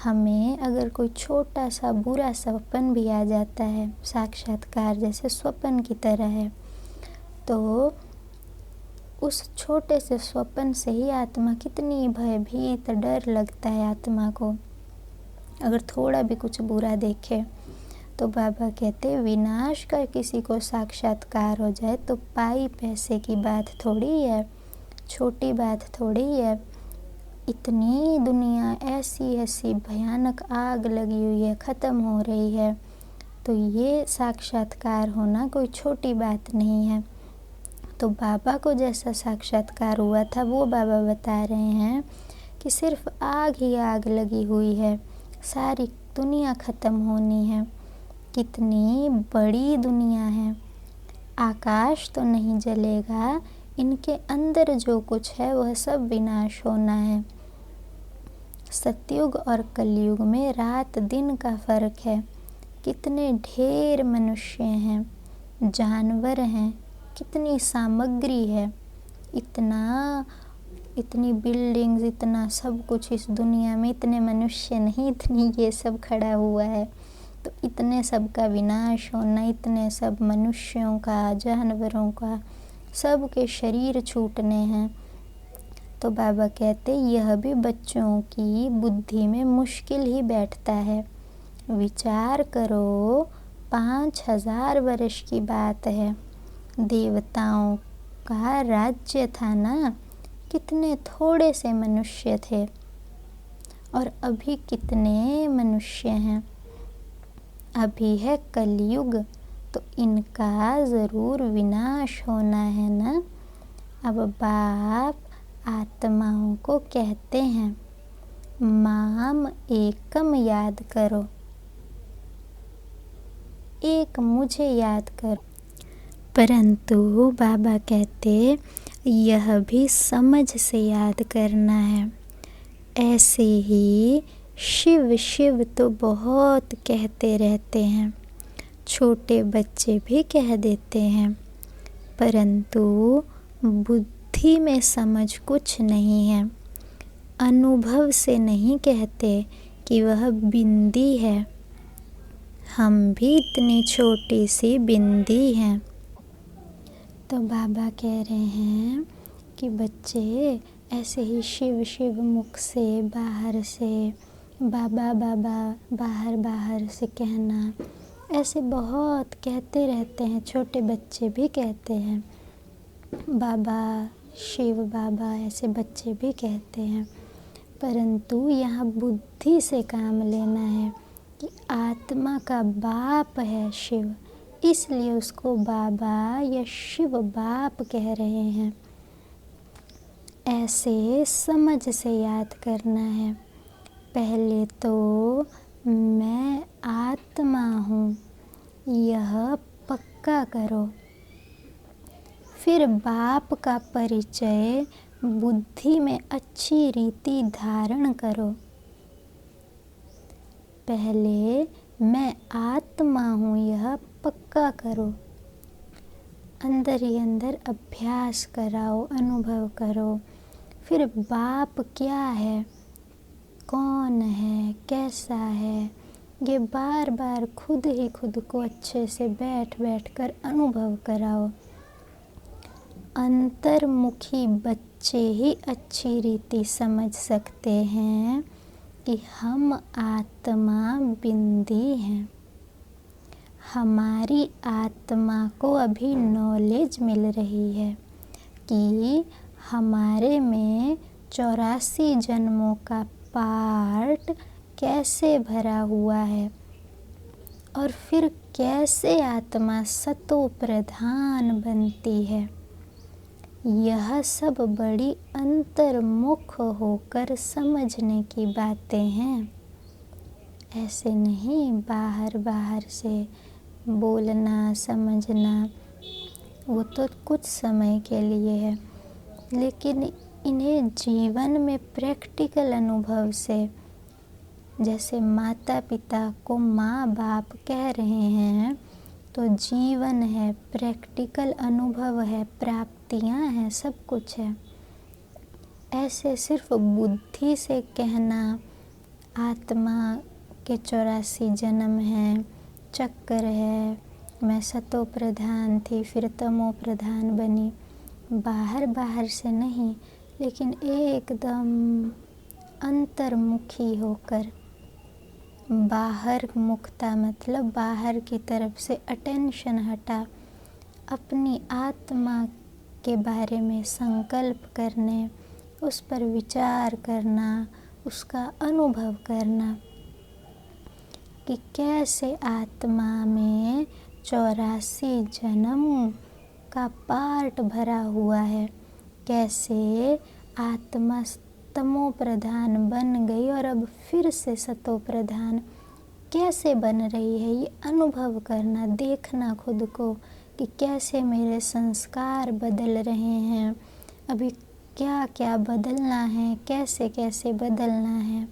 हमें अगर कोई छोटा सा बुरा स्वप्न भी आ जाता है, साक्षात्कार जैसे स्वप्न की तरह है, तो उस छोटे से स्वप्न से ही आत्मा कितनी भयभीत, डर लगता है आत्मा को अगर थोड़ा भी कुछ बुरा देखे। तो बाबा कहते विनाश का किसी को साक्षात्कार हो जाए तो पाई पैसे की बात थोड़ी है, छोटी बात थोड़ी है। इतनी दुनिया ऐसी ऐसी भयानक आग लगी हुई है, ख़त्म हो रही है, तो ये साक्षात्कार होना कोई छोटी बात नहीं है। तो बाबा को जैसा साक्षात्कार हुआ था वो बाबा बता रहे हैं कि सिर्फ आग ही आग लगी हुई है, सारी दुनिया ख़त्म होनी है। कितनी बड़ी दुनिया है। आकाश तो नहीं जलेगा, इनके अंदर जो कुछ है वह सब विनाश होना है। सतयुग और कलयुग में रात दिन का फ़र्क है। कितने ढेर मनुष्य हैं, जानवर हैं, कितनी सामग्री है, इतनी बिल्डिंग्स, इतना सब कुछ इस दुनिया में, इतने मनुष्य नहीं, इतनी ये सब खड़ा हुआ है। तो इतने सब का विनाश होना, इतने सब मनुष्यों का, जानवरों का, सब के शरीर छूटने हैं। तो बाबा कहते यह भी बच्चों की बुद्धि में मुश्किल ही बैठता है। विचार करो, 5000 वर्ष की बात है, देवताओं का राज्य था ना, कितने थोड़े से मनुष्य थे और अभी कितने मनुष्य हैं। अभी है कलयुग, तो इनका ज़रूर विनाश होना है ना। अब बाप आत्माओं को कहते हैं माम एकम याद करो, एक मुझे याद करो। परंतु बाबा कहते यह भी समझ से याद करना है। ऐसे ही शिव शिव तो बहुत कहते रहते हैं, छोटे बच्चे भी कह देते हैं, परंतु बुद्धि में समझ कुछ नहीं है। अनुभव से नहीं कहते कि वह बिंदी है। हम भी इतनी छोटी सी बिंदी हैं। तो बाबा कह रहे हैं कि बच्चे ऐसे ही शिव शिव मुख से, बाहर से बाबा बाबा, बाहर बाहर से कहना, ऐसे बहुत कहते रहते हैं। छोटे बच्चे भी कहते हैं बाबा, शिव बाबा, ऐसे बच्चे भी कहते हैं। परंतु यहाँ बुद्धि से काम लेना है कि आत्मा का बाप है शिव, इसलिए उसको बाबा या शिव बाप कह रहे हैं। ऐसे समझ से याद करना है। पहले तो मैं आत्मा हूँ, यह पक्का करो। फिर बाप का परिचय बुद्धि में अच्छी रीति धारण करो। पहले मैं आत्मा हूँ यह पक्का करो। अंदर ही अंदर अभ्यास कराओ, अनुभव करो। फिर बाप क्या है, कौन है, कैसा है, ये बार बार खुद ही खुद को अच्छे से बैठ बैठ कर अनुभव कराओ। अंतर्मुखी बच्चे ही अच्छी रीति समझ सकते हैं कि हम आत्मा बिंदी हैं। हमारी आत्मा को अभी नॉलेज मिल रही है कि हमारे में 84 जन्मों का पार्ट कैसे भरा हुआ है और फिर कैसे आत्मा सतो प्रधान बनती है। यह सब बड़ी अंतर्मुख होकर समझने की बातें हैं। ऐसे नहीं बाहर बाहर से बोलना समझना, वो तो कुछ समय के लिए है, लेकिन इन्हें जीवन में प्रैक्टिकल अनुभव से, जैसे माता पिता को माँ बाप कह रहे हैं, तो जीवन है, प्रैक्टिकल अनुभव है, प्राप्तियाँ हैं, सब कुछ है। ऐसे सिर्फ बुद्धि से कहना आत्मा के 84 जन्म हैं, चक्र है, मैं सतो प्रधान थी फिर तमो प्रधान बनी, बाहर बाहर से नहीं, लेकिन एकदम अंतर्मुखी होकर। बाहर मुखता मतलब बाहर की तरफ से अटेंशन हटा, अपनी आत्मा के बारे में संकल्प करने, उस पर विचार करना, उसका अनुभव करना कि कैसे आत्मा में 84 जन्म का पार्ट भरा हुआ है, कैसे आत्मा तमो प्रधान बन गई और अब फिर से सतो प्रधान कैसे बन रही है। ये अनुभव करना, देखना खुद को कि कैसे मेरे संस्कार बदल रहे हैं, अभी क्या क्या बदलना है, कैसे कैसे बदलना है।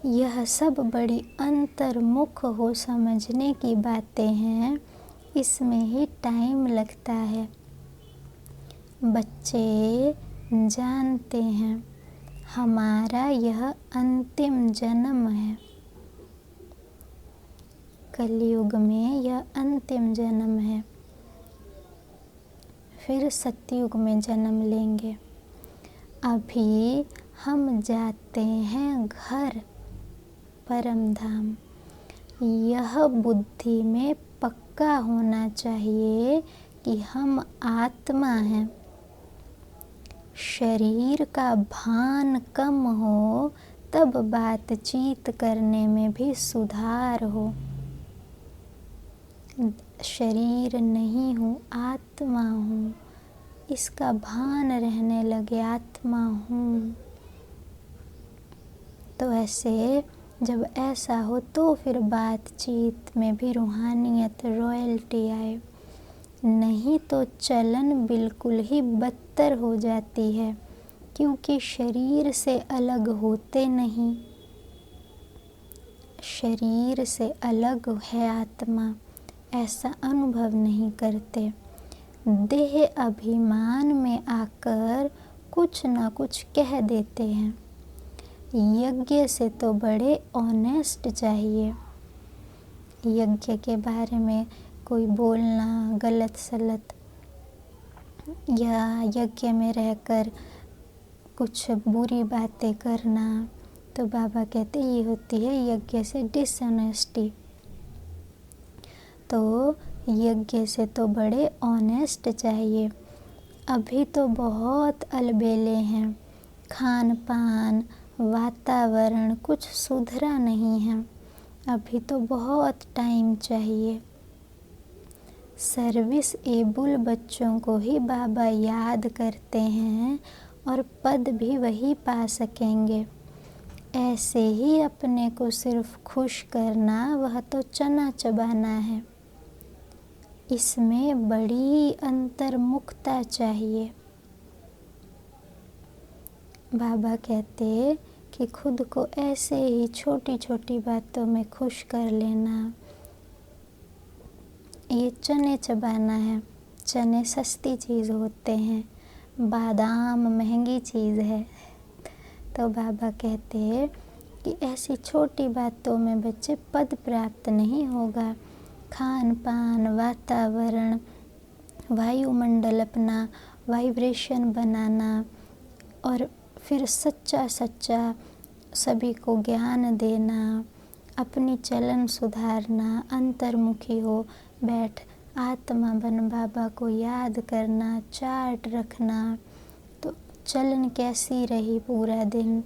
यह सब बड़ी अंतर्मुख हो समझने की बातें हैं, इसमें ही टाइम लगता है। बच्चे जानते हैं हमारा यह अंतिम जन्म है, कलयुग में यह अंतिम जन्म है, फिर सतयुग में जन्म लेंगे। अभी हम जाते हैं घर, परम धाम। यह बुद्धि में पक्का होना चाहिए कि हम आत्मा हैं। शरीर का भान कम हो तब बातचीत करने में भी सुधार हो। शरीर नहीं हूँ, आत्मा हूँ, इसका भान रहने लगे, आत्मा हूँ। तो ऐसे जब ऐसा हो तो फिर बातचीत में भी रूहानियत, रॉयल्टी आए, नहीं तो चलन बिल्कुल ही बदतर हो जाती है, क्योंकि शरीर से अलग होते नहीं। शरीर से अलग है आत्मा, ऐसा अनुभव नहीं करते। देह अभिमान में आकर कुछ न कुछ कह देते हैं। यज्ञ से तो बड़े ऑनेस्ट चाहिए। यज्ञ के बारे में कोई बोलना गलत सलत, या यज्ञ में रहकर कुछ बुरी बातें करना, तो बाबा कहते ये होती है यज्ञ से डिसऑनेस्टी। तो यज्ञ से तो बड़े ऑनेस्ट चाहिए। अभी तो बहुत अलबेले हैं, खान पान वातावरण कुछ सुधरा नहीं है, अभी तो बहुत टाइम चाहिए। सर्विस एबल बच्चों को ही बाबा याद करते हैं और पद भी वही पा सकेंगे। ऐसे ही अपने को सिर्फ खुश करना, वह तो चना चबाना है। इसमें बड़ी अंतर्मुखता चाहिए। बाबा कहते कि खुद को ऐसे ही छोटी छोटी बातों में खुश कर लेना, ये चने चबाना है। चने सस्ती चीज़ होते हैं, बादाम महंगी चीज़ है। तो बाबा कहते कि ऐसी छोटी बातों में बच्चे पद प्राप्त नहीं होगा। खान पान वातावरण वायुमंडल अपना वाइब्रेशन बनाना और फिर सच्चा सच्चा सभी को ज्ञान देना, अपनी चलन सुधारना, अंतर्मुखी हो बैठ आत्मा बन बाबा को याद करना, चार्ट रखना। तो चलन कैसी रही पूरा दिन,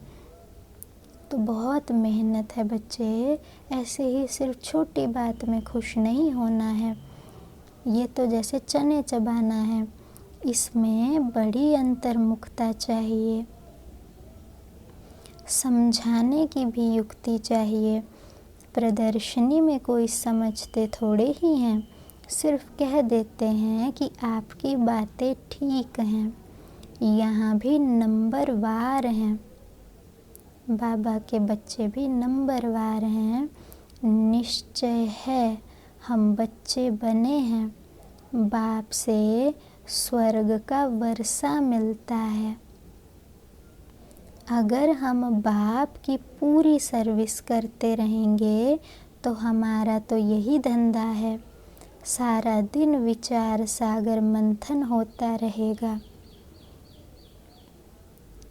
तो बहुत मेहनत है बच्चे। ऐसे ही सिर्फ छोटी बात में खुश नहीं होना है। ये तो जैसे चने चबाना है, इसमें बड़ी अंतर्मुखता चाहिए। समझाने की भी युक्ति चाहिए। प्रदर्शनी में कोई समझते थोड़े ही हैं, सिर्फ कह देते हैं कि आपकी बातें ठीक हैं। यहाँ भी नंबरवार हैं, बाबा के बच्चे भी नंबरवार हैं। निश्चय है हम बच्चे बने हैं, बाप से स्वर्ग का वर्षा मिलता है। अगर हम बाप की पूरी सर्विस करते रहेंगे तो हमारा तो यही धंधा है, सारा दिन विचार सागर मंथन होता रहेगा।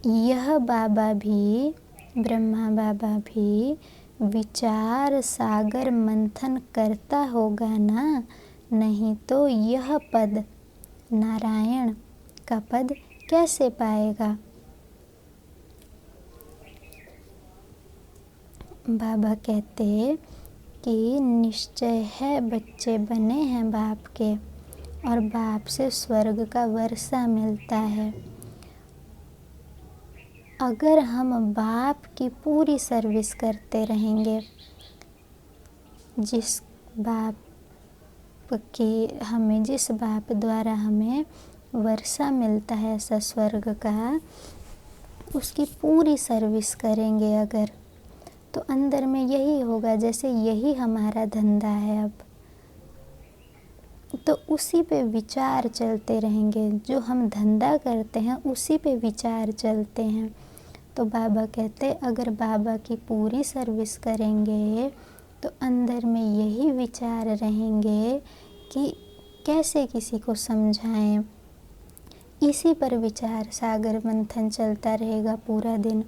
यह बाबा भी, ब्रह्मा बाबा भी विचार सागर मंथन करता होगा ना, नहीं तो यह पद नारायण का पद कैसे पाएगा। बाबा कहते कि निश्चय है बच्चे बने हैं बाप के और बाप से स्वर्ग का वर्षा मिलता है। अगर हम बाप की पूरी सर्विस करते रहेंगे, जिस बाप द्वारा हमें वर्षा मिलता है ऐसा स्वर्ग का, उसकी पूरी सर्विस करेंगे अगर, तो अंदर में यही होगा जैसे यही हमारा धंधा है अब, तो उसी पे विचार चलते रहेंगे। जो हम धंधा करते हैं उसी पे विचार चलते हैं। तो बाबा कहते अगर बाबा की पूरी सर्विस करेंगे तो अंदर में यही विचार रहेंगे कि कैसे किसी को समझाएं। इसी पर विचार सागर मंथन चलता रहेगा पूरा दिन।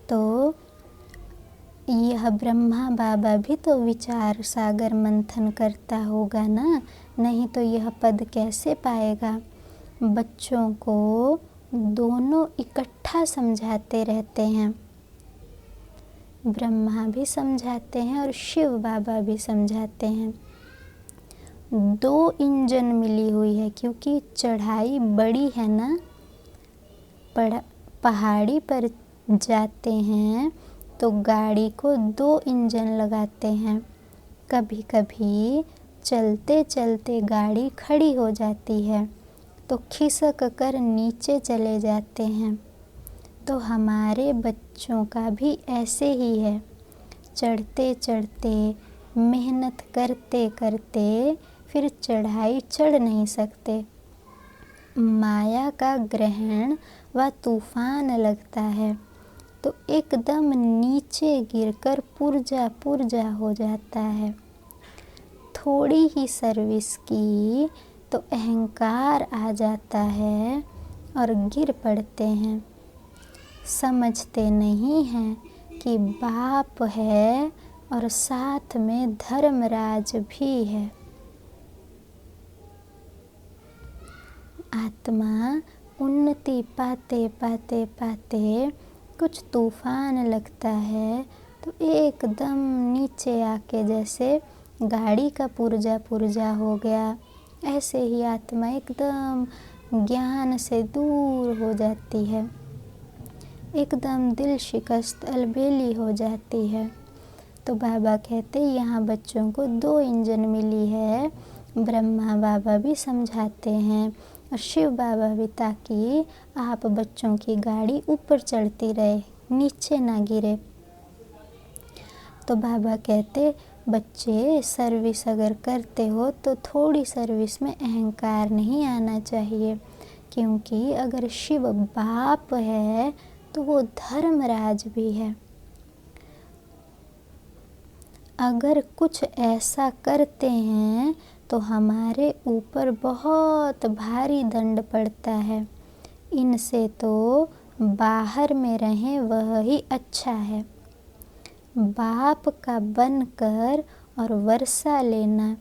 तो यह ब्रह्मा बाबा भी तो विचार सागर मंथन करता होगा ना, नहीं तो यह पद कैसे पाएगा। बच्चों को दोनों इकट्ठा समझाते रहते हैं, ब्रह्मा भी समझाते हैं और शिव बाबा भी समझाते हैं। 2 इंजन मिली हुई है, क्योंकि चढ़ाई बड़ी है ना, पहाड़ी पर जाते हैं तो गाड़ी को 2 इंजन लगाते हैं। कभी कभी चलते चलते गाड़ी खड़ी हो जाती है तो खिसक कर नीचे चले जाते हैं। तो हमारे बच्चों का भी ऐसे ही है, चढ़ते चढ़ते मेहनत करते करते फिर चढ़ाई चढ़ नहीं सकते। माया का ग्रहण व तूफान लगता है तो एकदम नीचे गिरकर पुर्जा हो जाता है। थोड़ी ही सर्विस की तो अहंकार आ जाता है और गिर पड़ते हैं। समझते नहीं हैं कि बाप है और साथ में धर्मराज भी है। आत्मा उन्नति पाते पाते पाते कुछ तूफान लगता है तो एकदम नीचे आके जैसे गाड़ी का पुर्जा पुर्जा हो गया, ऐसे ही आत्मा एकदम ज्ञान से दूर हो जाती है, एकदम दिल शिकस्त अलबेली हो जाती है। तो बाबा कहते यहाँ बच्चों को 2 इंजन मिली है। ब्रह्मा बाबा भी समझाते हैं और शिव बाबा भी, ताकि आप बच्चों की गाड़ी ऊपर चढ़ती रहे, नीचे ना गिरे। तो बाबा कहते बच्चे सर्विस अगर करते हो तो थोड़ी सर्विस में अहंकार नहीं आना चाहिए, क्योंकि अगर शिव बाप है तो वो धर्मराज भी है। अगर कुछ ऐसा करते हैं तो हमारे ऊपर बहुत भारी दंड पड़ता है, इनसे तो बाहर में रहें वह ही अच्छा है। बाप का बनकर और वर्षा लेना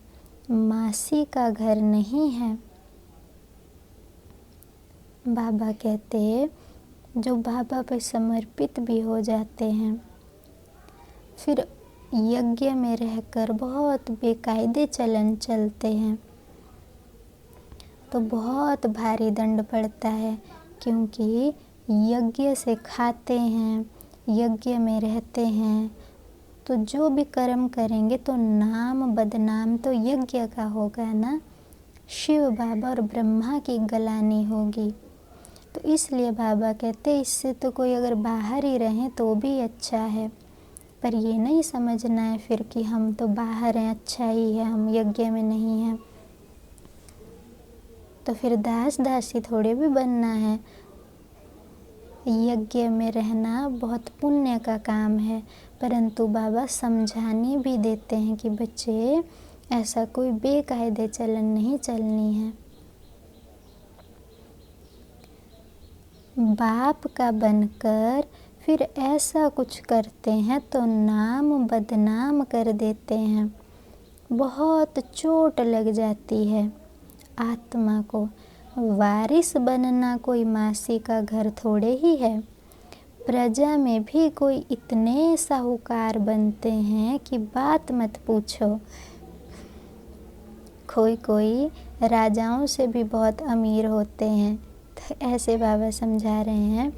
मासी का घर नहीं है। बाबा कहते जो बाबा पे समर्पित भी हो जाते हैं, फिर यज्ञ में रहकर बहुत बेकायदे चलन चलते हैं तो बहुत भारी दंड पड़ता है, क्योंकि यज्ञ से खाते हैं, यज्ञ में रहते हैं, तो जो भी कर्म करेंगे तो नाम बदनाम तो यज्ञ का होगा ना, शिव बाबा और ब्रह्मा की गलानी होगी। तो इसलिए बाबा कहते इससे तो कोई अगर बाहर ही रहें तो भी अच्छा है, पर ये नहीं समझना है फिर कि हम तो बाहर हैं, अच्छा ही है, हम यज्ञ में नहीं हैं। तो फिर दास दासी थोड़े भी बनना है। यज्ञ में रहना बहुत पुण्य का काम है, परंतु बाबा समझाने भी देते हैं कि बच्चे ऐसा कोई बेकायदे चलन नहीं चलनी है। बाप का बनकर फिर ऐसा कुछ करते हैं तो नाम बदनाम कर देते हैं, बहुत चोट लग जाती है आत्मा को। वारिस बनना कोई मासी का घर थोड़े ही है। प्रजा में भी कोई इतने साहूकार बनते हैं कि बात मत पूछो। कोई राजाओं से भी बहुत अमीर होते हैं। तो ऐसे बाबा समझा रहे हैं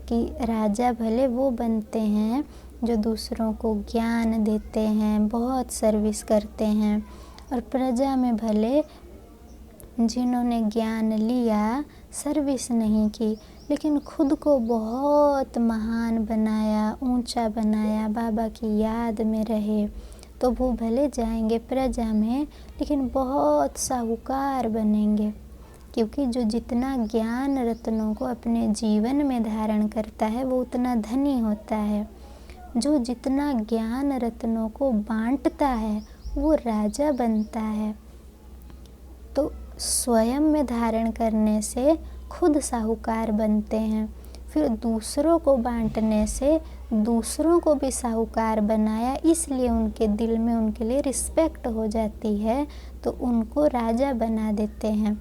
कि राजा भले वो बनते हैं जो दूसरों को ज्ञान देते हैं, बहुत सर्विस करते हैं, और प्रजा में भले जिन्होंने ज्ञान लिया सर्विस नहीं की, लेकिन खुद को बहुत महान बनाया, ऊंचा बनाया, बाबा की याद में रहे, तो वो भले जाएंगे प्रजा में, लेकिन बहुत साहूकार बनेंगे। क्योंकि जो जितना ज्ञान रत्नों को अपने जीवन में धारण करता है वो उतना धनी होता है। जो जितना ज्ञान रत्नों को बांटता है वो राजा बनता है। तो स्वयं में धारण करने से खुद साहूकार बनते हैं, फिर दूसरों को बांटने से दूसरों को भी साहूकार बनाया, इसलिए उनके दिल में उनके लिए रिस्पेक्ट हो जाती है, तो उनको राजा बना देते हैं।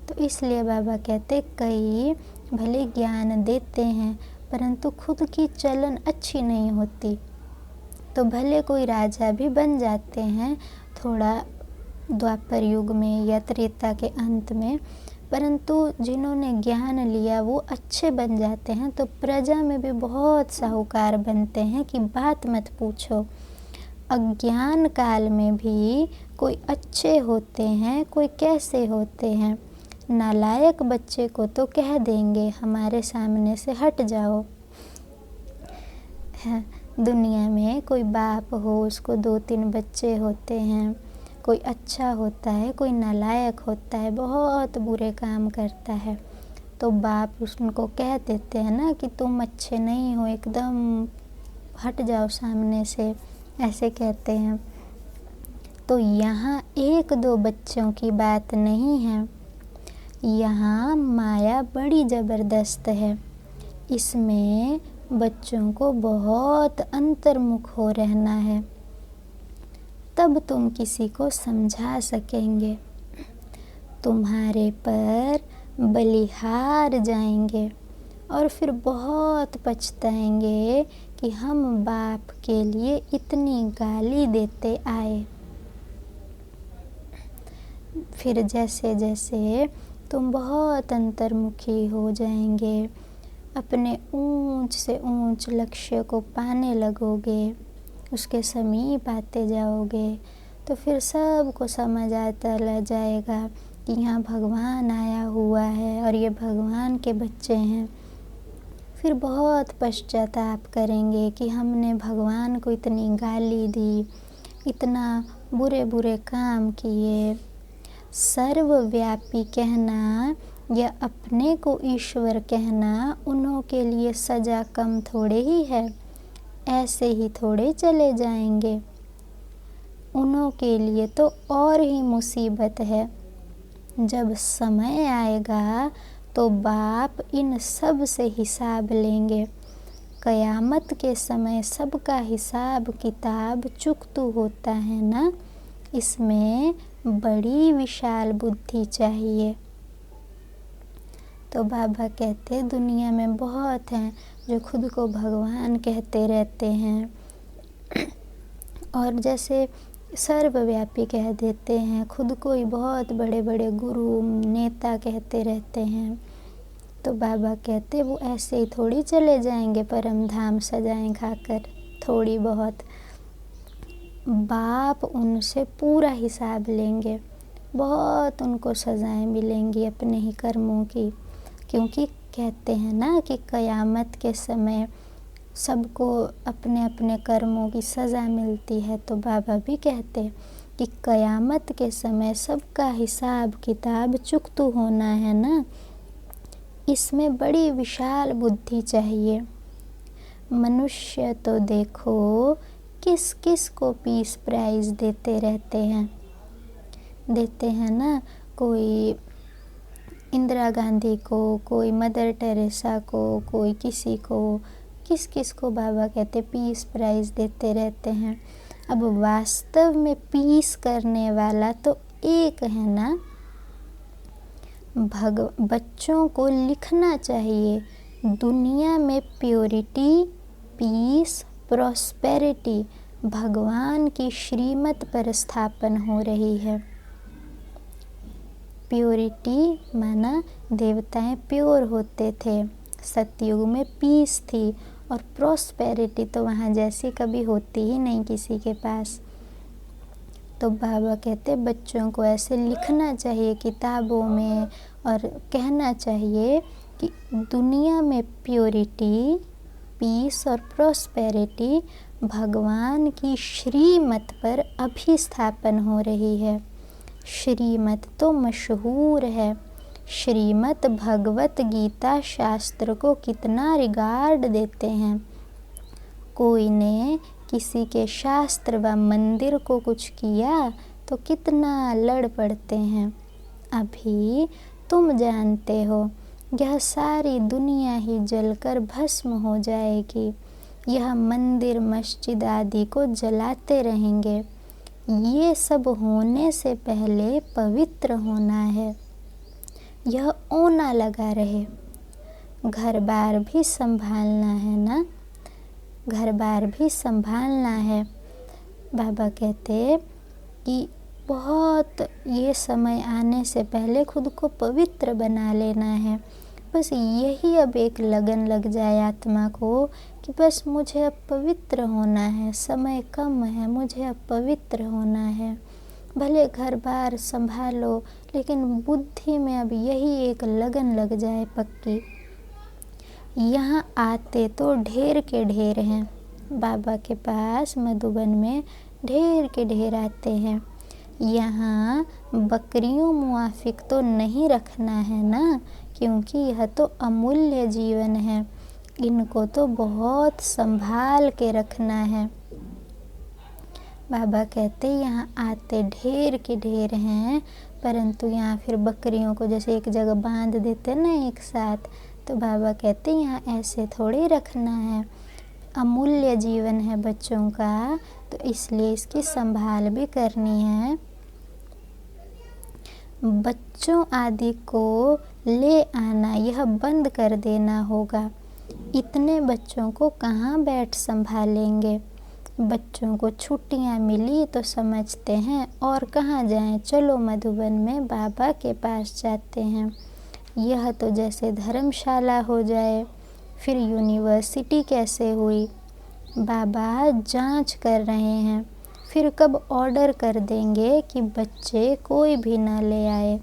तो इसलिए बाबा कहते कई भले ज्ञान देते हैं परंतु खुद की चलन अच्छी नहीं होती, तो भले कोई राजा भी बन जाते हैं थोड़ा द्वापर युग में या त्रेता के अंत में, परंतु जिन्होंने ज्ञान लिया वो अच्छे बन जाते हैं, तो प्रजा में भी बहुत साहूकार बनते हैं कि बात मत पूछो। अज्ञान काल में भी कोई अच्छे होते हैं, कोई कैसे होते हैं। नालायक बच्चे को तो कह देंगे हमारे सामने से हट जाओ। दुनिया में कोई बाप हो, उसको 2-3 बच्चे होते हैं, कोई अच्छा होता है, कोई नालायक होता है, बहुत बुरे काम करता है, तो बाप उनको कह देते हैं ना कि तुम अच्छे नहीं हो, एकदम हट जाओ सामने से, ऐसे कहते हैं। तो यहाँ 1-2 बच्चों की बात नहीं है, यहाँ माया बड़ी ज़बरदस्त है। इसमें बच्चों को बहुत अंतर्मुख हो रहना है, तब तुम किसी को समझा सकेंगे। तुम्हारे पर बलिहार जाएंगे और फिर बहुत पछताएंगे कि हम बाप के लिए इतनी गाली देते आए। फिर जैसे जैसे तुम बहुत अंतर्मुखी हो जाएंगे, अपने ऊंच से ऊंच लक्ष्य को पाने लगोगे, उसके समीप आते जाओगे, तो फिर सबको समझ आता लग जाएगा कि यहाँ भगवान आया हुआ है और ये भगवान के बच्चे हैं। फिर बहुत पश्चाताप करेंगे कि हमने भगवान को इतनी गाली दी, इतना बुरे बुरे काम किए। सर्वव्यापी कहना या अपने को ईश्वर कहना उन्हों के लिए सजा कम थोड़े ही है, ऐसे ही थोड़े चले जाएंगे। उन्हों के लिए तो और ही मुसीबत है। जब समय आएगा तो बाप इन सब से हिसाब लेंगे। कयामत के समय सबका हिसाब किताब चुकतू होता है ना, इसमें बड़ी विशाल बुद्धि चाहिए। तो बाबा कहते दुनिया में बहुत हैं जो खुद को भगवान कहते रहते हैं और जैसे सर्वव्यापी कह देते हैं, खुद को ही बहुत बड़े बड़े गुरु नेता कहते रहते हैं। तो बाबा कहते वो ऐसे ही थोड़ी चले जाएंगे परम धाम सजाएं खाकर, थोड़ी बहुत। बाप उनसे पूरा हिसाब लेंगे, बहुत उनको सजाएं मिलेंगी अपने ही कर्मों की, क्योंकि कहते हैं ना कि कयामत के समय सबको अपने अपने कर्मों की सज़ा मिलती है। तो बाबा भी कहते हैं कि कयामत के समय सबका हिसाब किताब चुकतू होना है ना, इसमें बड़ी विशाल बुद्धि चाहिए। मनुष्य तो देखो किस किस को पीस प्राइज देते रहते हैं, देते हैं ना, कोई इंदिरा गांधी को, कोई मदर टेरेसा को, कोई किसी को, किस किस को बाबा कहते पीस प्राइज देते रहते हैं। अब वास्तव में पीस करने वाला तो एक है ना। बच्चों को लिखना चाहिए दुनिया में प्योरिटी, पीस, प्रॉस्पेरिटी भगवान की श्रीमत पर स्थापन हो रही है। प्योरिटी माना देवताएं प्योर होते थे, सतयुग में पीस थी, और प्रॉस्पेरिटी तो वहाँ जैसी कभी होती ही नहीं किसी के पास। तो बाबा कहते बच्चों को ऐसे लिखना चाहिए किताबों में और कहना चाहिए कि दुनिया में प्योरिटी, पीस और प्रॉस्पेरिटी भगवान की श्रीमत पर अभी स्थापन हो रही है। श्रीमत तो मशहूर है। श्रीमत भगवत गीता शास्त्र को कितना रिगार्ड देते हैं। कोई ने किसी के शास्त्र व मंदिर को कुछ किया तो कितना लड़ पड़ते हैं। अभी तुम जानते हो यह सारी दुनिया ही जलकर भस्म हो जाएगी। यह मंदिर मस्जिद आदि को जलाते रहेंगे। ये सब होने से पहले पवित्र होना है। यह ओना लगा रहे। घर बार भी संभालना है ना, घर बार भी संभालना है। बाबा कहते कि बहुत ये समय आने से पहले खुद को पवित्र बना लेना है। बस यही अब एक लगन लग जाए आत्मा को कि बस मुझे अब पवित्र होना है, समय कम है, मुझे अब पवित्र होना है। भले घर बार संभालो, लेकिन बुद्धि में अब यही एक लगन लग जाए पक्की। यहाँ आते तो ढेर के ढेर हैं, बाबा के पास मधुबन में ढेर के ढेर आते हैं। यहाँ बकरियों मुआफिक तो नहीं रखना है ना, क्योंकि यह तो अमूल्य जीवन है। इनको तो बहुत संभाल के रखना है। बाबा कहते यहाँ आते ढेर के ढेर हैं, परंतु यहाँ फिर बकरियों को जैसे एक जगह बांध देते ना एक साथ, तो बाबा कहते यहाँ ऐसे थोड़ी रखना है। अमूल्य जीवन है बच्चों का, तो इसलिए इसकी संभाल भी करनी है। बच्चों आदि को ले आना यह बंद कर देना होगा। इतने बच्चों को कहाँ बैठ संभालेंगे। बच्चों को छुट्टियाँ मिली तो समझते हैं और कहाँ जाएं, चलो मधुबन में बाबा के पास जाते हैं। यह तो जैसे धर्मशाला हो जाए, फिर यूनिवर्सिटी कैसे हुई। बाबा जांच कर रहे हैं, फिर कब ऑर्डर कर देंगे कि बच्चे कोई भी ना ले आए।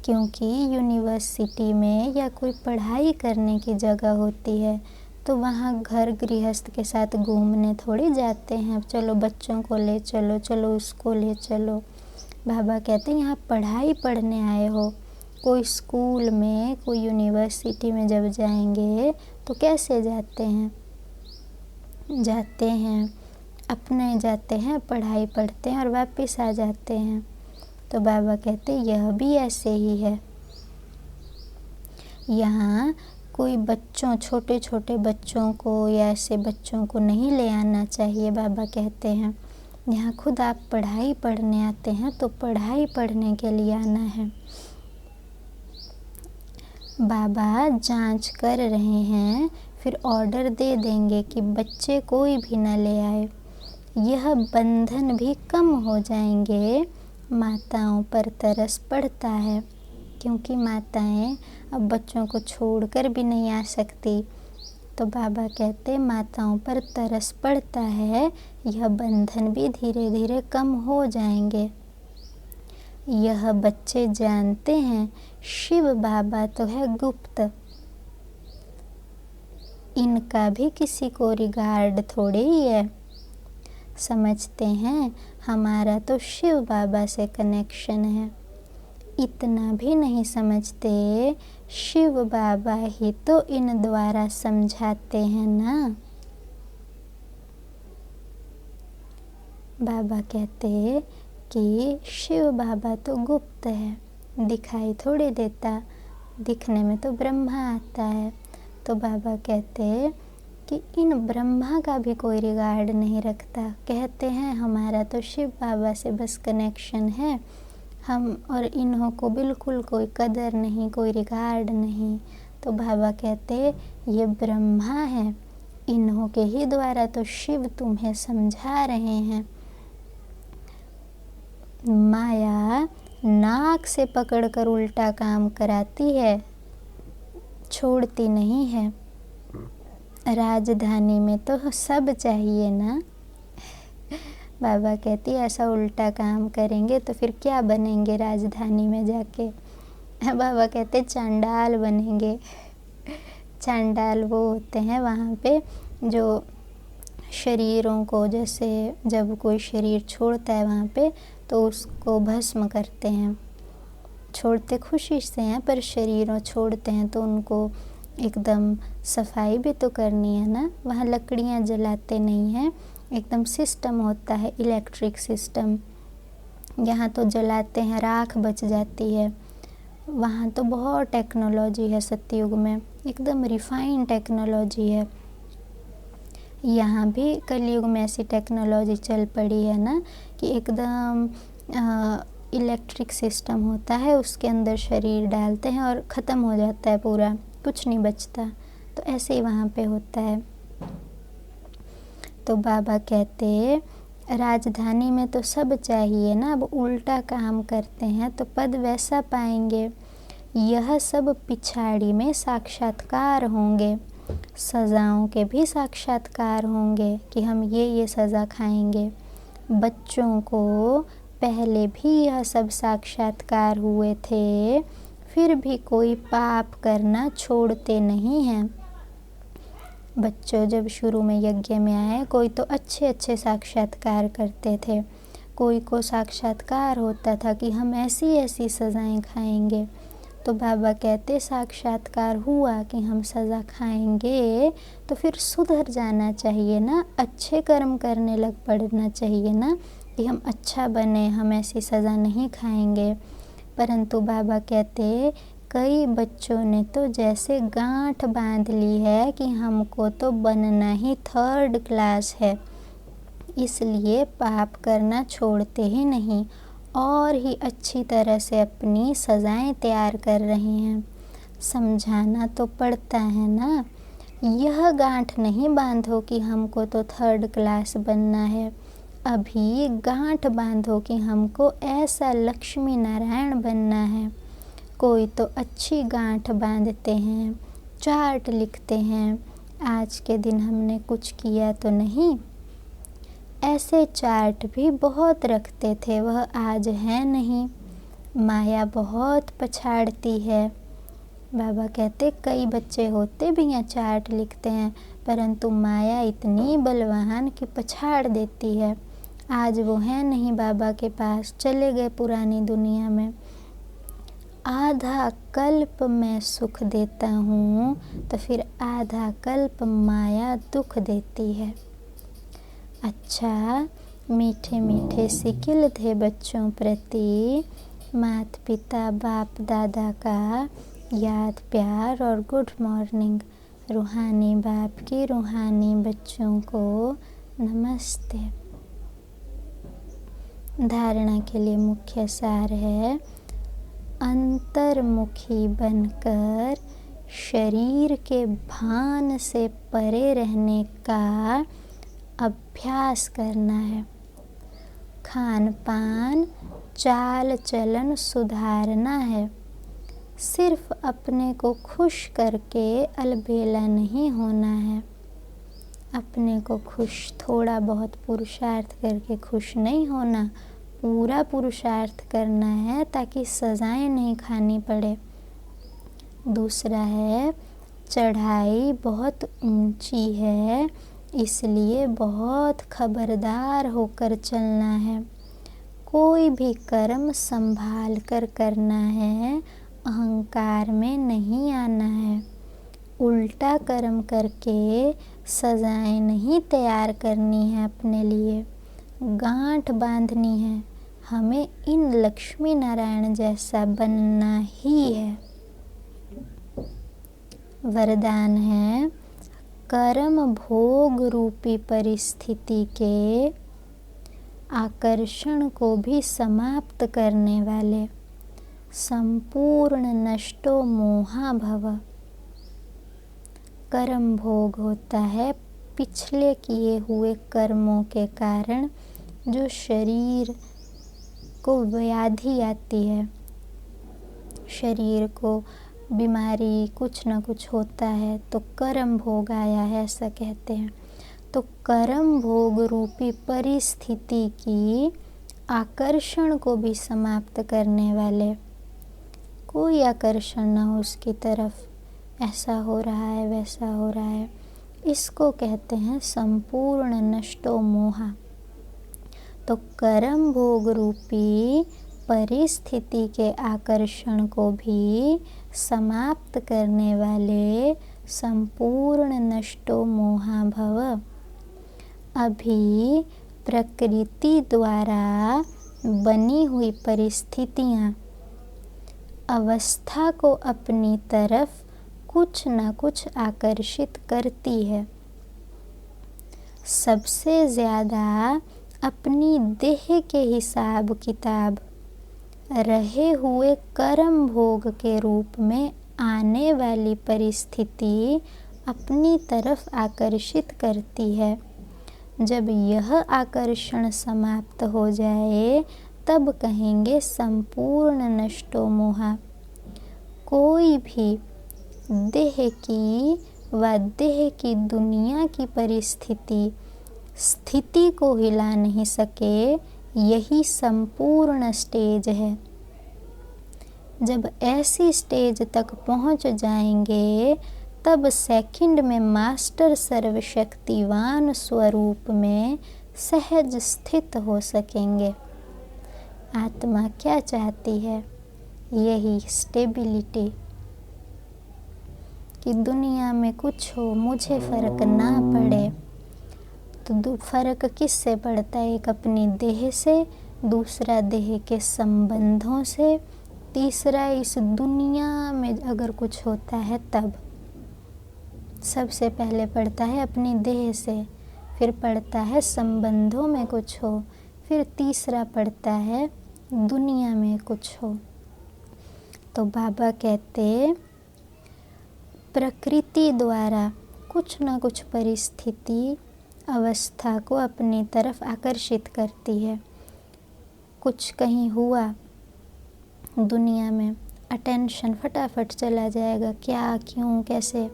क्योंकि यूनिवर्सिटी में या कोई पढ़ाई करने की जगह होती है तो वहाँ घर गृहस्थ के साथ घूमने थोड़ी जाते हैं, चलो बच्चों को ले चलो, चलो उसको ले चलो। बाबा कहते हैं यहाँ पढ़ाई पढ़ने आए हो। कोई स्कूल में, कोई यूनिवर्सिटी में जब जाएंगे तो कैसे जाते हैं, अपने जाते हैं, पढ़ाई पढ़ते हैं और वापस आ जाते हैं। तो बाबा कहते हैं यह भी ऐसे ही है। यहाँ कोई बच्चों, छोटे छोटे बच्चों को या ऐसे बच्चों को नहीं ले आना चाहिए। बाबा कहते हैं यहाँ खुद आप पढ़ाई पढ़ने आते हैं तो पढ़ाई पढ़ने के लिए आना है। बाबा जांच कर रहे हैं, फिर ऑर्डर दे देंगे कि बच्चे कोई भी न ले आए। यह बंधन भी कम हो जाएंगे। माताओं पर तरस पड़ता है क्योंकि माताएं अब बच्चों को छोड़कर भी नहीं आ सकती। तो बाबा कहते माताओं पर तरस पड़ता है, यह बंधन भी धीरे धीरे कम हो जाएंगे। यह बच्चे जानते हैं शिव बाबा तो है गुप्त, इनका भी किसी को रिगार्ड थोड़े ही है। समझते हैं हमारा तो शिव बाबा से कनेक्शन है। इतना भी नहीं समझते शिव बाबा ही तो इन द्वारा समझाते हैं ना। बाबा कहते कि शिव बाबा तो गुप्त है, दिखाई थोड़ी देता, दिखने में तो ब्रह्मा आता है। तो बाबा कहते कि इन ब्रह्मा का भी कोई रिगार्ड नहीं रखता। कहते हैं हमारा तो शिव बाबा से बस कनेक्शन है, हम और इन्हों को बिल्कुल कोई कदर नहीं, कोई रिगार्ड नहीं। तो बाबा कहते ये ब्रह्मा है, इन्हों के ही द्वारा तो शिव तुम्हें समझा रहे हैं। माया नाक से पकड़कर उल्टा काम कराती है, छोड़ती नहीं है। राजधानी में तो सब चाहिए ना। बाबा कहती ऐसा उल्टा काम करेंगे तो फिर क्या बनेंगे राजधानी में जाके। बाबा कहते चांडाल बनेंगे। चांडाल वो होते हैं वहाँ पे जो शरीरों को, जैसे जब कोई शरीर छोड़ता है वहाँ पे तो उसको भस्म करते हैं। छोड़ते खुशी से हैं पर शरीरों छोड़ते हैं तो उनको एकदम सफाई भी तो करनी है ना। वहाँ लकड़ियाँ जलाते नहीं हैं, एकदम सिस्टम होता है, इलेक्ट्रिक सिस्टम। यहाँ तो जलाते हैं, राख बच जाती है। वहाँ तो बहुत टेक्नोलॉजी है सतयुग में, एकदम रिफाइंड टेक्नोलॉजी है। यहाँ भी कलयुग में ऐसी टेक्नोलॉजी चल पड़ी है ना कि एकदम इलेक्ट्रिक सिस्टम होता है, उसके अंदर शरीर डालते हैं और ख़त्म हो जाता है पूरा, कुछ नहीं बचता। तो ऐसे ही वहाँ पे होता है। तो बाबा कहते राजधानी में तो सब चाहिए ना, अब उल्टा काम करते हैं तो पद वैसा पाएंगे। यह सब पिछाड़ी में साक्षात्कार होंगे, सज़ाओं के भी साक्षात्कार होंगे कि हम ये सज़ा खाएंगे। बच्चों को पहले भी यह सब साक्षात्कार हुए थे, फिर भी कोई पाप करना छोड़ते नहीं हैं। बच्चों जब शुरू में यज्ञ में आए, कोई तो अच्छे अच्छे साक्षात्कार करते थे, कोई को साक्षात्कार होता था कि हम ऐसी ऐसी सज़ाएं खाएंगे। तो बाबा कहते साक्षात्कार हुआ कि हम सज़ा खाएंगे तो फिर सुधर जाना चाहिए ना, अच्छे कर्म करने लग पड़ना चाहिए ना कि हम अच्छा बने, हम ऐसी सज़ा नहीं खाएंगे। परंतु बाबा कहते कई बच्चों ने तो जैसे गांठ बांध ली है कि हमको तो बनना ही 3rd क्लास है, इसलिए पाप करना छोड़ते ही नहीं और ही अच्छी तरह से अपनी सजाएं तैयार कर रहे हैं। समझाना तो पड़ता है ना। यह गांठ नहीं बांधो कि हमको तो 3rd क्लास बनना है, अभी गांठ बांधो कि हमको ऐसा लक्ष्मी नारायण बनना है। कोई तो अच्छी गांठ बांधते हैं, चार्ट लिखते हैं, आज के दिन हमने कुछ किया तो नहीं। ऐसे चार्ट भी बहुत रखते थे, वह आज है नहीं। माया बहुत पछाड़ती है। बाबा कहते कई बच्चे होते भी हैं चार्ट लिखते हैं, परंतु माया इतनी बलवान कि पछाड़ देती है। आज वो है नहीं बाबा के पास, चले गए पुरानी दुनिया में। आधा कल्प मैं सुख देता हूँ तो फिर आधा कल्प माया दुख देती है। अच्छा, मीठे मीठे सिकिल थे बच्चों प्रति, माता पिता बाप दादा का याद प्यार और गुड मॉर्निंग। रूहानी बाप की रूहानी बच्चों को नमस्ते। धारणा के लिए मुख्य सार है, अंतर्मुखी बनकर शरीर के भान से परे रहने का अभ्यास करना है। खान पान चाल चलन सुधारना है। सिर्फ अपने को खुश करके अलबेला नहीं होना है। अपने को खुश, थोड़ा बहुत पुरुषार्थ करके खुश नहीं होना, पूरा पुरुषार्थ करना है ताकि सजाएं नहीं खानी पड़े। दूसरा है, चढ़ाई बहुत ऊंची है, इसलिए बहुत खबरदार होकर चलना है। कोई भी कर्म संभाल कर करना है, अहंकार में नहीं आना है। उल्टा कर्म करके सजाएं नहीं तैयार करनी है अपने लिए, गांठ बांधनी है। हमें इन लक्ष्मी नारायण जैसा बनना ही है। वरदान है, कर्म भोग रूपी परिस्थिति के आकर्षण को भी समाप्त करने वाले संपूर्ण नष्टो मोहा भव। कर्म भोग होता है पिछले किए हुए कर्मों के कारण जो शरीर को व्याधि आती है, शरीर को बीमारी कुछ न कुछ होता है तो कर्म भोग आया है, ऐसा कहते हैं। तो कर्म भोग रूपी परिस्थिति की आकर्षण को भी समाप्त करने वाले, कोई आकर्षण न हो उसकी तरफ, ऐसा हो रहा है वैसा हो रहा है, इसको कहते हैं संपूर्ण नष्टो मोहा। तो कर्म भोग रूपी परिस्थिति के आकर्षण को भी समाप्त करने वाले संपूर्ण नष्टो मोहा भव। अभी प्रकृति द्वारा बनी हुई परिस्थितियाँ अवस्था को अपनी तरफ कुछ न कुछ आकर्षित करती है। सबसे ज़्यादा अपनी देह के हिसाब किताब रहे हुए कर्म भोग के रूप में आने वाली परिस्थिति अपनी तरफ आकर्षित करती है। जब यह आकर्षण समाप्त हो जाए तब कहेंगे संपूर्ण नष्टो मोहा। कोई भी देह की व देह की दुनिया की परिस्थिति स्थिति को हिला नहीं सके, यही संपूर्ण स्टेज है। जब ऐसी स्टेज तक पहुंच जाएंगे तब सेकंड में मास्टर सर्वशक्तिवान स्वरूप में सहज स्थित हो सकेंगे। आत्मा क्या चाहती है? यही स्टेबिलिटी, कि दुनिया में कुछ हो मुझे फ़र्क ना पड़े। तो फ़र्क किससे पड़ता है? एक अपनी देह से, दूसरा देह के संबंधों से, तीसरा इस दुनिया में अगर कुछ होता है तब। सबसे पहले पड़ता है अपनी देह से, फिर पड़ता है संबंधों में कुछ हो, फिर तीसरा पड़ता है दुनिया में कुछ हो। तो बाबा कहते प्रकृति द्वारा कुछ न कुछ परिस्थिति अवस्था को अपनी तरफ आकर्षित करती है। कुछ कहीं हुआ दुनिया में, अटेंशन फटाफट चला जाएगा, क्या, क्यों, कैसे।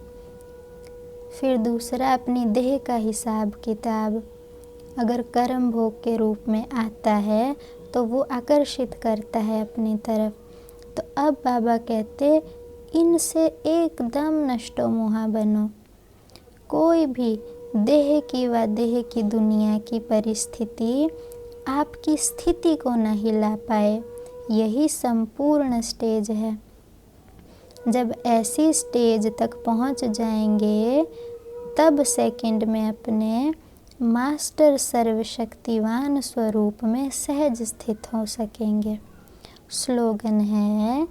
फिर दूसरा अपनी देह का हिसाब किताब अगर कर्म भोग के रूप में आता है तो वो आकर्षित करता है अपनी तरफ। तो अब बाबा कहते इनसे एकदम नष्टो मोहा बनो। कोई भी देह की व देह की दुनिया की परिस्थिति आपकी स्थिति को न हिला पाए, यही संपूर्ण स्टेज है। जब ऐसी स्टेज तक पहुंच जाएंगे तब सेकंड में अपने मास्टर सर्वशक्तिवान स्वरूप में सहज स्थित हो सकेंगे। स्लोगन है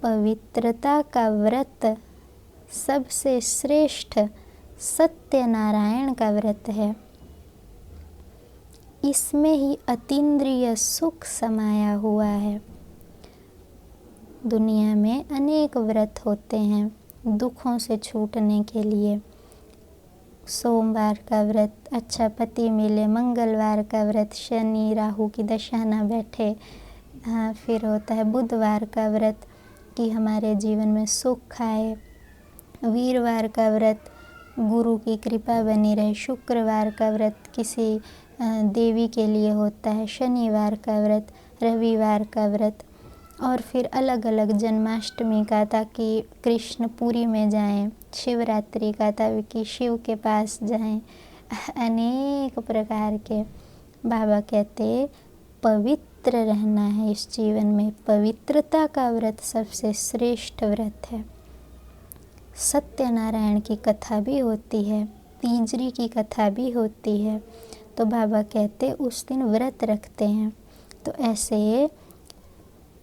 पवित्रता का व्रत सबसे श्रेष्ठ सत्यनारायण का व्रत है। इसमें ही अतीन्द्रिय सुख समाया हुआ है। दुनिया में अनेक व्रत होते हैं दुखों से छूटने के लिए। सोमवार का व्रत, अच्छा पति मिले, मंगलवार का व्रत, शनि राहु की दशा न बैठे, फिर होता है बुधवार का व्रत कि हमारे जीवन में सुख आए, वीरवार का व्रत गुरु की कृपा बनी रहे, शुक्रवार का व्रत किसी देवी के लिए होता है, शनिवार का व्रत, रविवार का व्रत, और फिर अलग अलग जन्माष्टमी का ताकि कृष्ण पुरी में जाएं, शिवरात्रि का ताकि शिव के पास जाएं, अनेक प्रकार के। बाबा कहते पवित्र रहना है इस जीवन में। पवित्रता का व्रत सबसे श्रेष्ठ व्रत है। सत्यनारायण की कथा भी होती है, तीजरी की कथा भी होती है। तो बाबा कहते उस दिन व्रत रखते हैं। तो ऐसे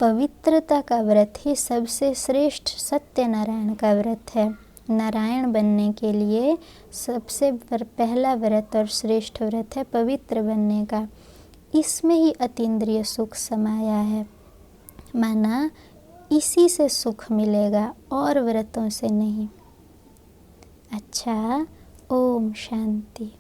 पवित्रता का व्रत ही सबसे श्रेष्ठ सत्यनारायण का व्रत है। नारायण बनने के लिए सबसे पहला व्रत और श्रेष्ठ व्रत है पवित्र बनने का। इसमें ही अतीन्द्रिय सुख समाया है। माना इसी से सुख मिलेगा और व्रतों से नहीं। अच्छा, ओम शांति।